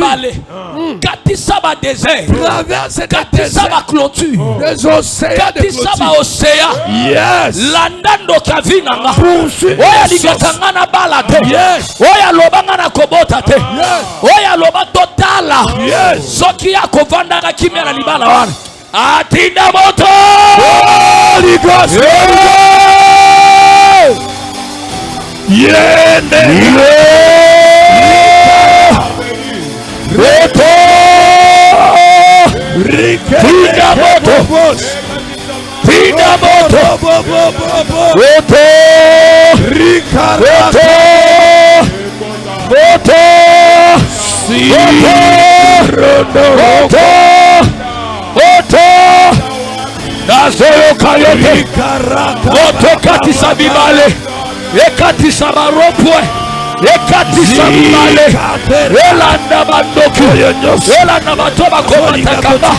Traverse des déserts. Des océans de clôture. Yes. Poursuis. Yes. Oya loba totala. Yes. Soki ya kovanda na kimya na libala wana. Atinda moto. Holy Ghost. Yende. Reto. Tinda moto. Tinda moto. Reto. Reto. Nazoyo kayote moto kati sabibale ekati sabaropwe ekati sabibale elanda bandoku elanda batoba komata kaba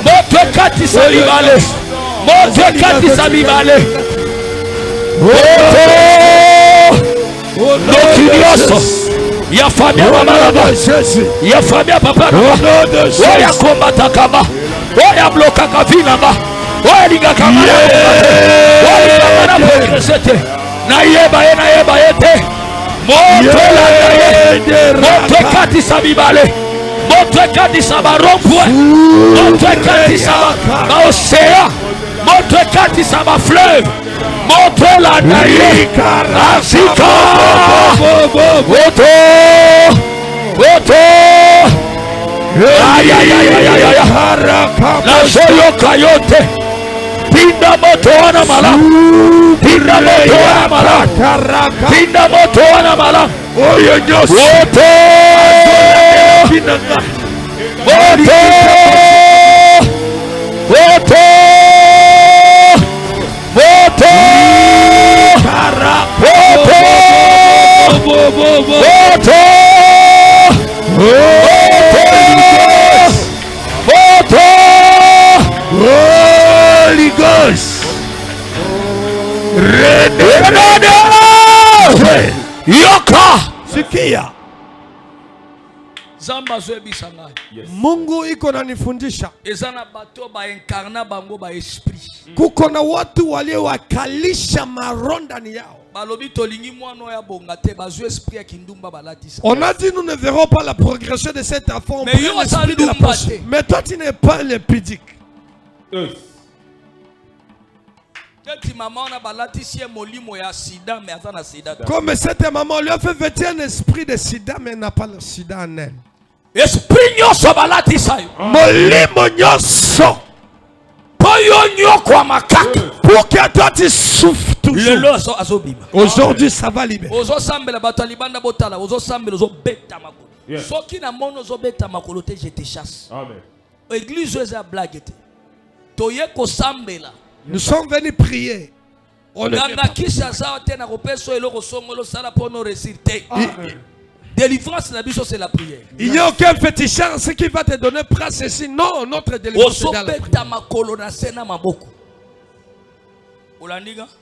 moto kati sabibale moto kati sabibale Nokilioso ya famia mamalaba ya famia papa oya kombata kaba oya bloka kavina ba oya liga kamara oya kamara progresete na yeba yete moto la moto kati sabibale moto kati sabarompwe moto kati saba océan moto kati saba fleuve moto la naye Afrika moto la joyo kayote pinda moto wana mala pinda moto wana mala pinda moto wana mala oyo nyos moto Holy Ghost. Yoka sikia Zamba zoebisa ngai. Mungu iko nanifundisha. Ezana bato ba incarna bango ba esprit. Kuko na watu waliowakalisha maroho ndani yao. Balobi tolingi mwana ya bonga te bazo esprit ya kindumba balatisa. On a dit nous ne verrons pas la progression de cet enfant. Mais yo l'esprit de la pensée. Mais toi tu n'es pas le pudique. Comme cette maman lui a fait vêtir un esprit de sida mais n'a pas le sida en elle. Esprit nyoso balatisa yo. Molimo nyoso. Pour que toi tu souffres toujours. Aujourd'hui ça va libérer. Nous sommes venus prier. Délivrance, c'est la prière. Il n'y a aucun féticheur qui va te donner place ici. Non, notre délivrance c'est dans la prière.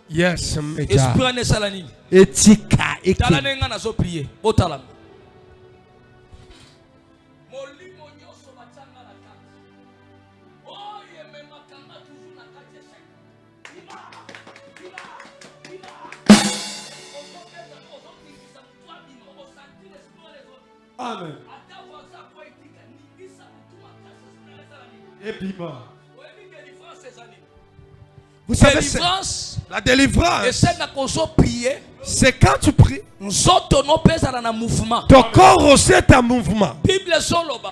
Yes, etika Amen. Vous savez, la délivrance, c'est quand tu pries, ton corps aussi est en mouvement.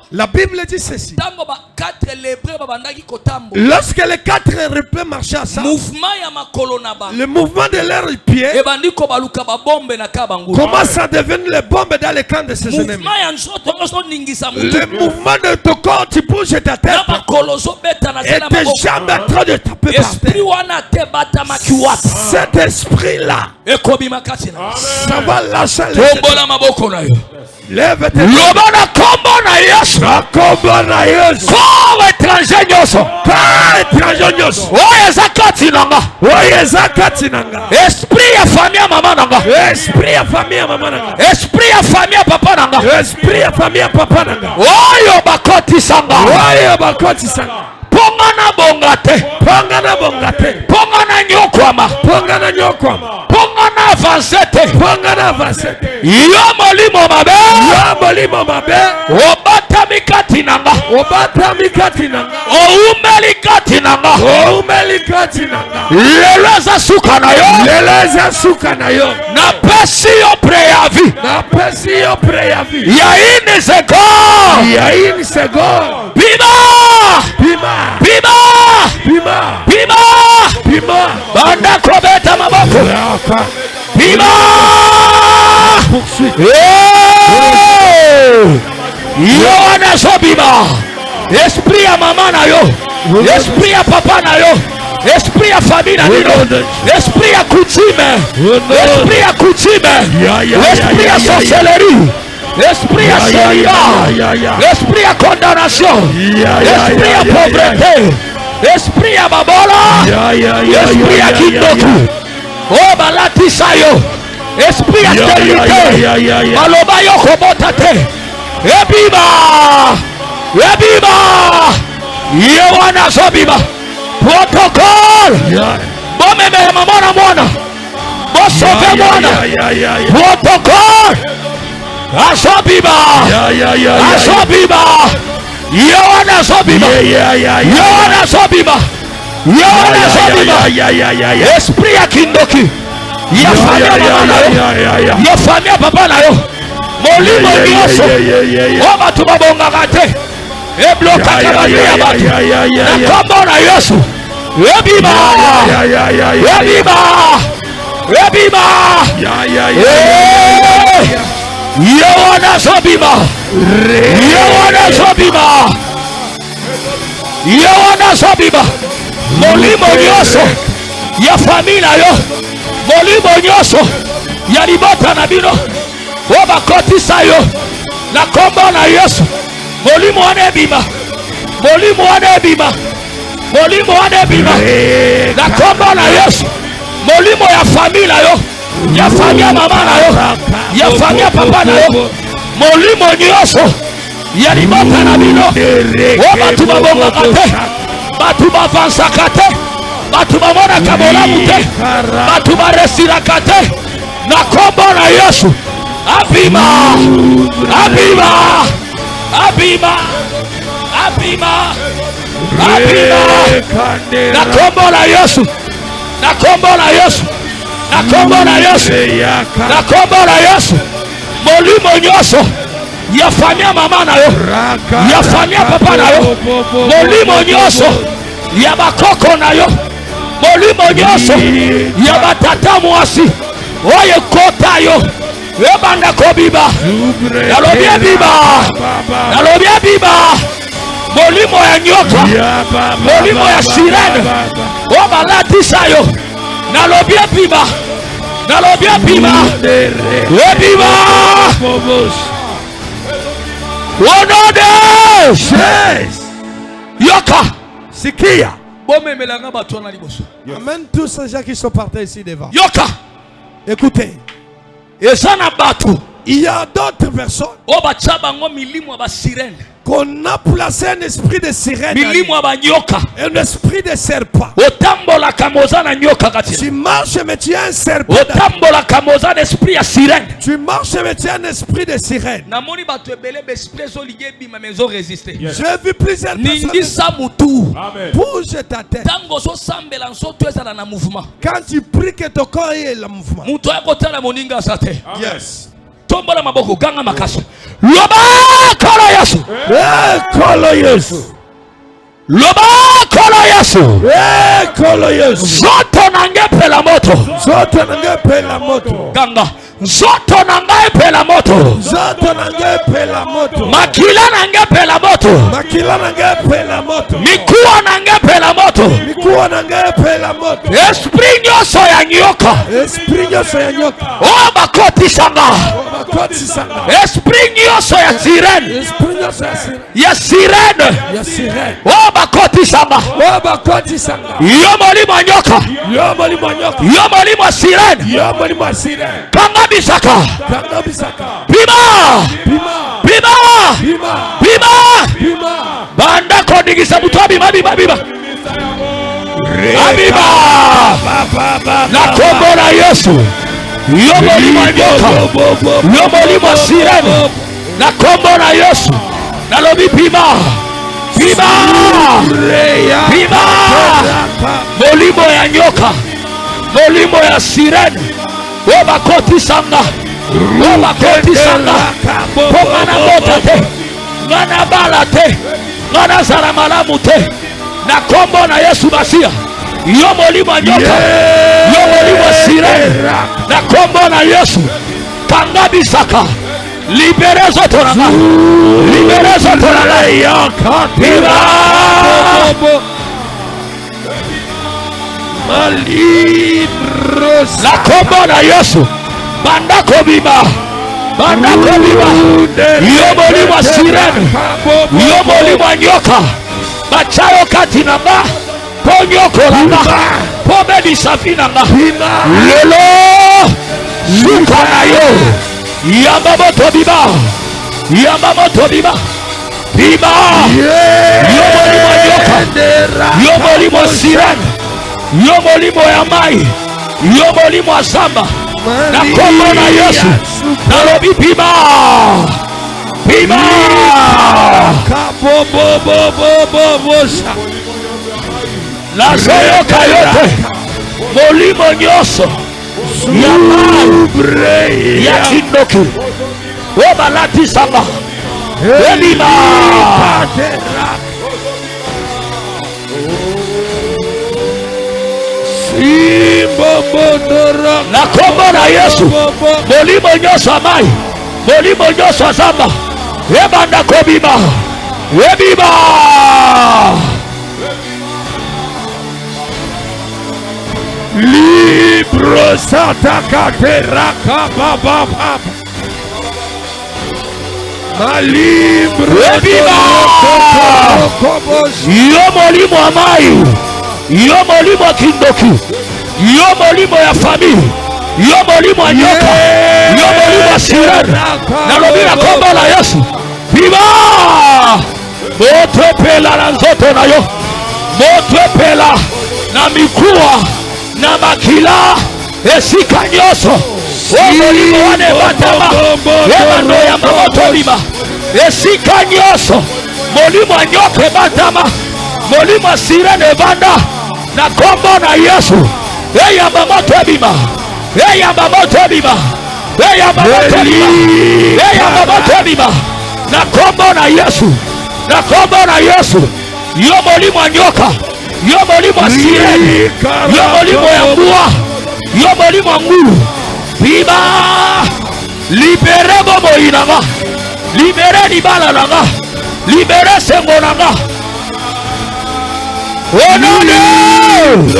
La Bible dit ceci. Lorsque les 4 lépreux marchaient ensemble, le mouvement de leurs pieds commence à devenir les bombes dans les camps de ses ennemis. Le mouvement de ton corps, tu bouges ta tête et tes jambes en train de taper par terre. Cet esprit-là, ça va lâcher les lève tes mains. Corps étranger nyoso. Esprit ya famille mama nanga. Esprit ya famille mama nanga. Esprit ya famille papa nanga. Esprit ya famille papa nanga. Oyo bakoti sanga. Oyo bakoti sanga. Pongana bongate. Pongana bongate. Pongana nyokwama. Pongana nyokwama. Pongana avancete. Pongana avancete. Yo molimo mabe. Yo molimo mabe. Obata mikati nanga. Obata mikati nanga. Oumeli kati nanga. Oumeli kati nanga. Leleza suka na yo. Leleza suka na yo. Na pesi yo preavi. Na pesi yo preavi. Ya ini sego. Ya ini sego. Bima. Bima. Bima. Bima. Bima. Bima. Banda kobeta maboko. Bima. Poursuite. yo wana zobima. Esprit ya mama na yo, esprit ya papa na yo, esprit ya famille na yo, esprit ya coutume, esprit ya coutume, esprit ya sorcellerie, esprit ya célibat, esprit ya condamnation, esprit ya pauvreté, esprit ya babola, esprit ya kindoku. Oh balatisa yo, esprit ya stérilité, maloba yo kobota te. Ebiba, ebiba, yewana zobiba. Protocole, bomeme mamona mwana, bosove mwana. Protocole, azobiba, azobiba, yewana zobiba, yewana zobiba, yewana zobiba. Esprit ya kindoki, ya famia mama na yo, ya famia papa na yo. Molimo nyoso, oba tubabongaka te. Ebloka kabali ya batu. Na kombo na Yesu. Ebiba, ebiba, ebiba. Yewana zobiba, yewana zobiba, yewana zobiba. Molimo nyoso ya familia yo, molimo nyoso ya libota na bino. Oba kotisa yo na kombo na Yesu. Molimo wane bima, molimo wane bima, molimo wane bima na kombo na Yesu. Molimo ya familia yo, ya familia mama na yo, ya familia papa na yo. Molimo nyoso ya libota na bino. Oba tubabonga kate, batu bavansa kate, batu bamona kabola mute, batu baresira kate na kombo na Yesu. Abima, abima, abima, abima, abima. Na kombo na Yesu, na kombo na Yesu, na kombo na Yesu, na kombo na Yesu. Molimo nyoso ya famia mama na yo, ya famia papa na yo. Molimo nyoso ya bakoko na yo, molimo nyoso ya batata mwasi. Oye kota yo. Ebanda kobiba, nalobia biba, nalobia biba. Molimo ya nyoka, molimo ya sirene, oba latisa yo. Nalobia biba, nalobia biba, ebiba. Onodes, yoka, sikia. Amène tous ces gens qui sont partis ici devant. Yoka, écoutez. Il y a d'autres personnes qu'on a placé un esprit de sirène, un esprit de serpent. Tu marches mais tu as un serpent. Tu marches mais tu as un esprit de sirène. J'ai vu plusieurs personnes. Bouge ta tête. Quand tu pries que ton corps est le mouvement. Yes. Tombola maboko ganga makasa. Loba kolo Yesu. Kolo Yesu. Loba kolo Yesu. Kolo Yesu. Zoto nangepe la moto. Zoto nangepe la moto. Ganga. Zoto nangepe la moto. Zoto nangepe la moto. Makila nangepe la moto. Makila nangepe la moto. Mikuwa nangepe la moto. Mikuwa nangepe la moto. Esprit nyoso ya nyoka. Esprit nyoso ya nyoka. Oba koti sanga. Koti sanga. Esprit nyoso ya sirene. Esprit nyoso ya sirene. Ya sirene. Ya sirene. Oba koti sanga. Oba koti sanga. Yo molimo nyoka. Yo molimo nyoka. Yo molimo sirene. Yo molimo sirene. Kanga bisaka. Kanga bisaka. Bima. Bima. Bima. Bima. Bima. Bima. Banda kondigisa buto bima bima bima. Abiba. Na kombo na Yesu. Yo molimo nyoka. Yo molimo sirene. Na kombo na Yesu. Nalobi bima. Bima. Bima. Molimo ya nyoka. Molimo ya sirene. Oba koti sanga. Oba koti sanga. Pongana bota te. Ngana bala te. Ngana salamalamu te. Na kombo na Yesu basia. Yo molimo nyoka. Yo molimo sirene. Na kombo na Yesu. Kanga bisaka. Libérez Zotoranga. Libérez Zotoranga. Viva. La combo na Yesu. Banda kobiba. Banda kobiba. Yomoli wa sirene. Yomoli wa nyoka. Bachayo katinamba. Ponyoko langa. Pobe di safinanga. Lelo. Zuka na yo. Yamba moto biba. Yamba moto biba. Biba. Yomoli wa nyoka. Yomoli wa sirene. Yomolimo ya mai, yomolimo ya samba, na kombo na Yesu, na lobi pima, pima, la zoyo kayote, molimo nyoso, ya mai, ya kindoki, obalati samba, elima. Na kombo na Yesu, molimo nyoso amai, molimo nyoso azamba, ebanda kobiba, ebiba. Libro sataka teraka baba baba. Malibro ebiba. Yo molimo amai. Yo molimo kindoki, yo molimo ya famille, yo molimo ya nyoka, yo molimo ya sirene, na lobi na kombo na Yesu, viva! Moto pela na nzoto na yo, moto pela na mikuwa, na makila, esika nyoso, o molimo wane batama, ebando ya mamoto lima, esika nyoso, molimo ya nyoke batama, molimo ya sirene banda, na kombo na Yesu, eya mamoto bima, eya mamoto bima, eya mamoto bima, eya mamoto bima, na kombo na Yesu, na kombo na Yesu, yo molimo nyoka, yo molimo sirene, yo molimo ya mbua, yo molimo ngulu, bima, libere bobo inanga, libere libala nanga, libere sengo nanga. Oh non, non.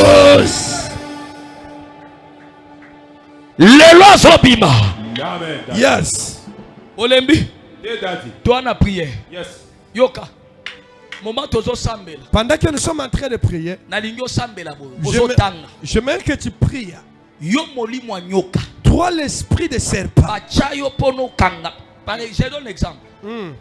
Les lois obima. Yes. Olembi. Toi na prière. Yes. Yoka. Moment tozo sambela. Pendant que nous sommes en train de prier, na lingyo sambela bo. J'aimerais que tu pries. Yo molimo nyoka. Toi l'esprit de serpent. Bachayo pono kanga. Par exemple, je donne un exemple.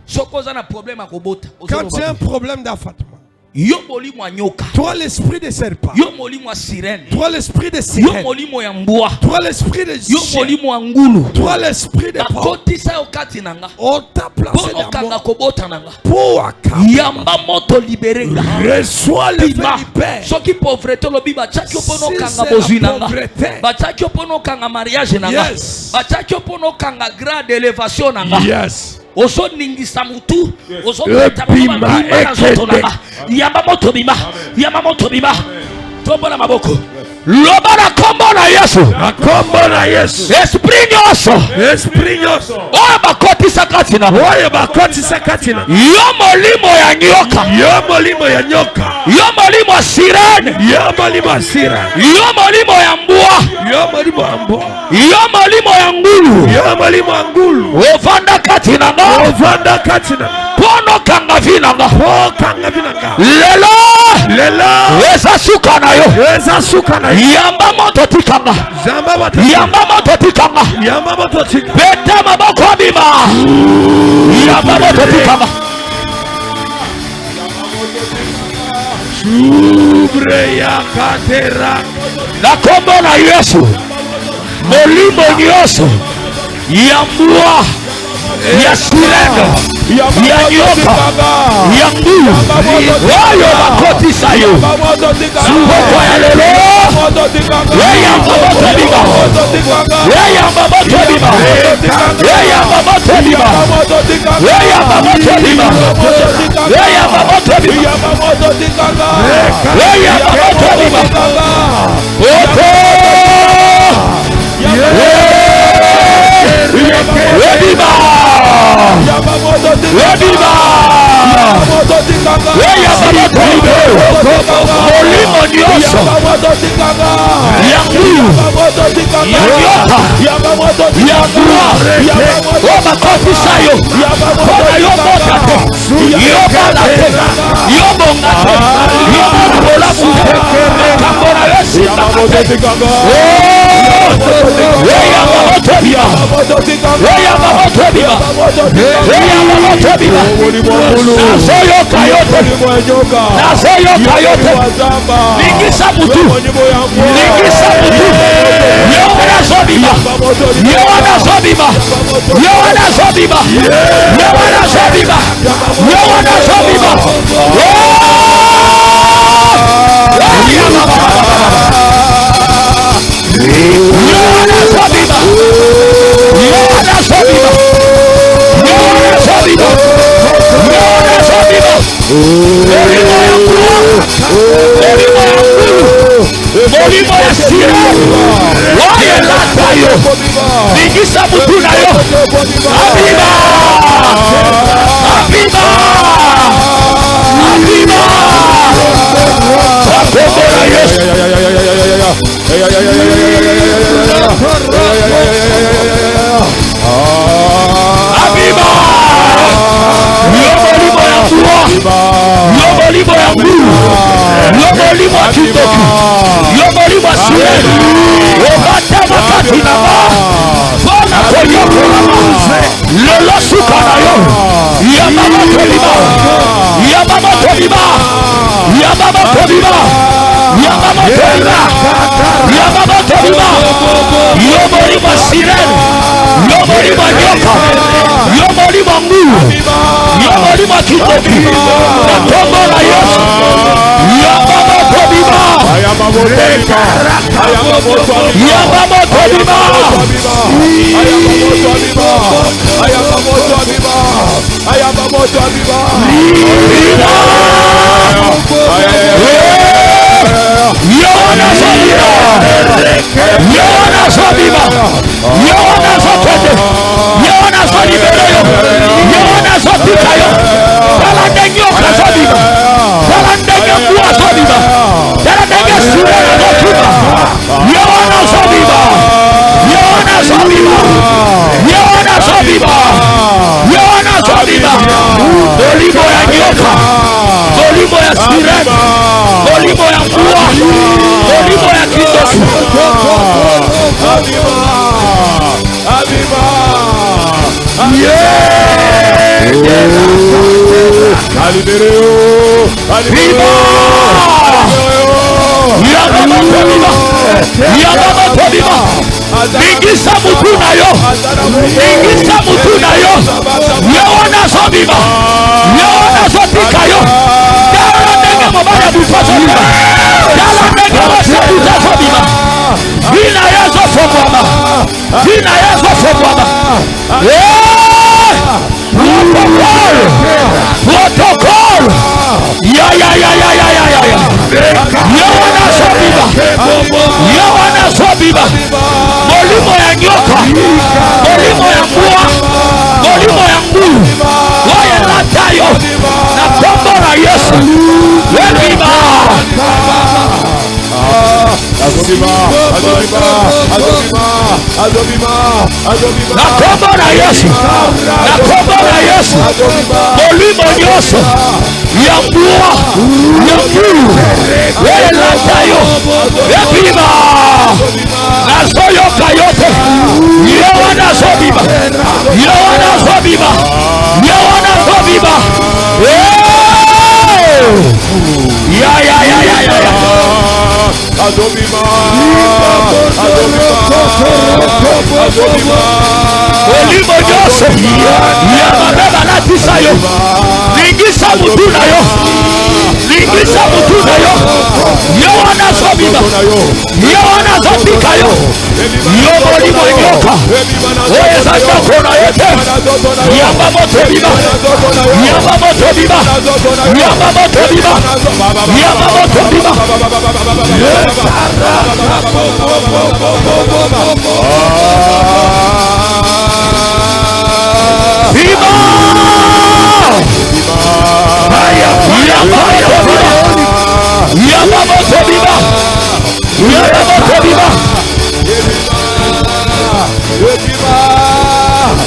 Sokoza na problème à kobota. Quand tu as un problème d'enfantement, yo molimo nyoka. Toi l'esprit de serpent. Yo molimo sirène. Toi l'esprit de sirène. Yo molimo ya mbwa. Toi l'esprit de yo molimo ngulu. Toi l'esprit de kotisa yo kati nanga. On t'a placé dans kanga kobota nanga. Pour yamba moto libéré. Reçois le libère. Soki pauvreté lobi ba chakyo pono kanga bozui nanga. Ba chakyo pono kanga mariage nanga. Ba chakyo pono kanga grade d'élévation nanga. Yes. Oso ningisa mutu, oso bima na zoto nanga. Yamba moto bima, yamba moto bima. Tombo na maboko. Loba na kombo na Yesu. Na kombo na Yesu. Esprit nyoso. Esprit nyoso. Oya bakoti sakati na. Oya bakoti sakati na. Yo molimo ya nyoka. Yo molimo ya nyoka. Yo molimo ya sirene. Yo molimo ya sirene. Yo molimo ya mbwa. Yo molimo ya mbwa. Yo molimo ya ngulu. Yo molimo ya ngulu. Ovanda kati na. Ovanda kati na. Pono kanga vinanga. Po kanga vinanga. Lelo. Eza suka na yo. Eza suka na yo. Yamba moto tikanga. Yamba moto. Yamba moto tikanga. Yamba moto tikanga. Beta maboko bima. Yamba moto tikanga. Subre ya katera. Na kombo na Yesu. Molimo nyoso. Yambua. Ya sirene. Ya nyoka. Ya ngulu. Wayo bakoti sayo. Suhoko ya lelo. Weya maboto bima. Weya maboto bima. Weya maboto bima. Weya maboto bima. Weya maboto bima. Weya maboto bima. Oto. Bima.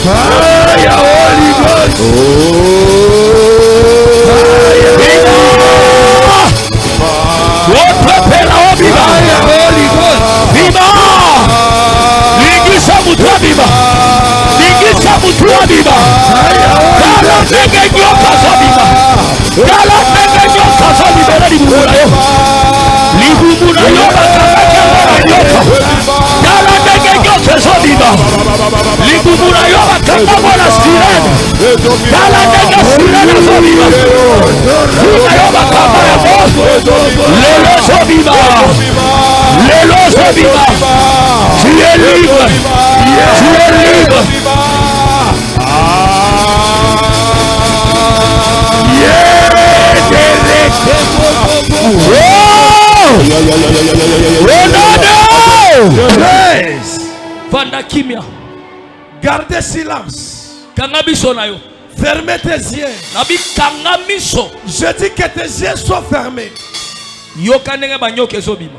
Fire, Holy Ghost. Holy Ghost. Viva! Lingisha mutwa viva. Lingisha mutwa viva. Kala nenge nyoka zo viva. Kala nenge nyoka zo viva na libumuna yo. Libumuna yo bakabaka na nyoka. Kala nenge nyoka zo viva. Libumuna yo bakabaka na sirene. Kala nenge sirene zo viva. Libumuna yo bakabaka na moto. Lelo zo viva. Lelo zo viva. Tu es libre. Tu es libre. Vanda kimia. Gardez silence. Kangabiso na yo. Fermez tes yeux. Nabi kangamiso. Je dis que tes yeux soient fermés.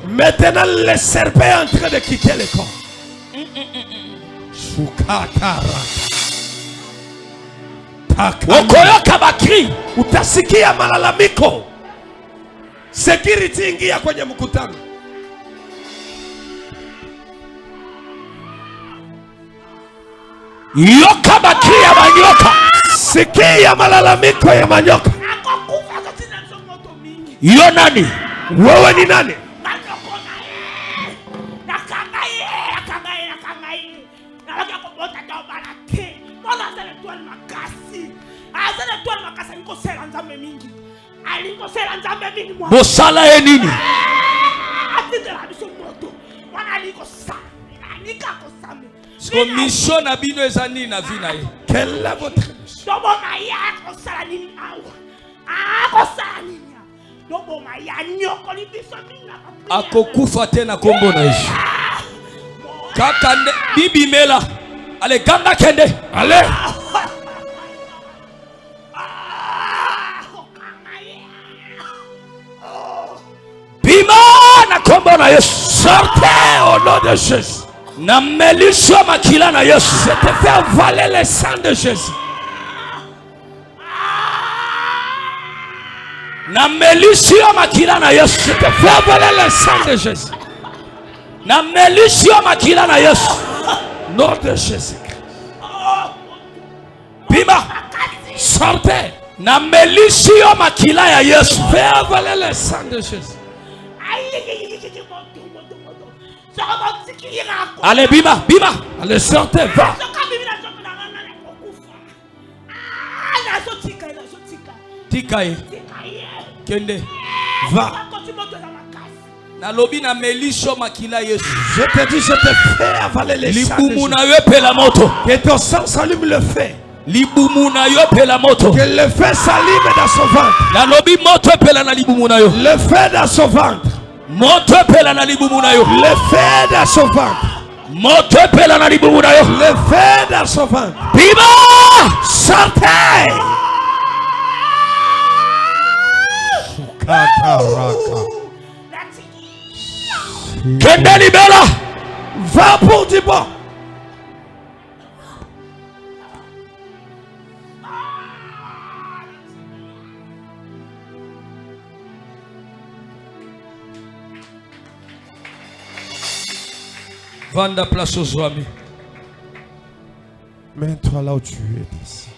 Maintenant, le serpent est en train de quitter le corps. Okoyoka bakri. Utasikia malalamiko. Security ingia kwenye mkutano. Yoka bakri ya manyoka. Sikia malalamiko ya manyoka. Yo nani? Wewe ni nani? Bosala ye nini? Mission na bino ezani na vina ye. Quelle est votre mission? Akokufa tena kombo na Yesu. Kaka bibi mela. Ale ganga kende. Ale. Bima na kombo na Yesu. Sortez au nom de Jésus. Na melisho makila na Yesu. Je te fais avaler le sang de Jésus. Na melisho makila na Yesu. Je te fais avaler le sang de Jésus. Na melisho makila na Yesu. Nom de Jésus. Bima. Sortez. Na melisho makila ya Yesu. Fais avaler le sang de Jésus. Allez, Bima, Bima. Allez, sortez, va. Tikaye. Kende. Va. Na lobi na melisho makila Yesu. Je te dis, je te fais avaler les sang de Libumu na Jésus. yo pe la moto. Que ton sang s'allume le feu. Libumu na yo pe la moto. Que le feu s'allume dans son ventre. Na lobi moto pe la na libumu na yo. Le feu dans son ventre. Moto pe la na libumu na yo. Le feu dans son ventre. Moto pe la na libumu na yo. Le feu dans son ventre. Bima! Sortez! Kende libela! Va pour du bon. Vanda place aux amis. Mets-toi là où tu es ici.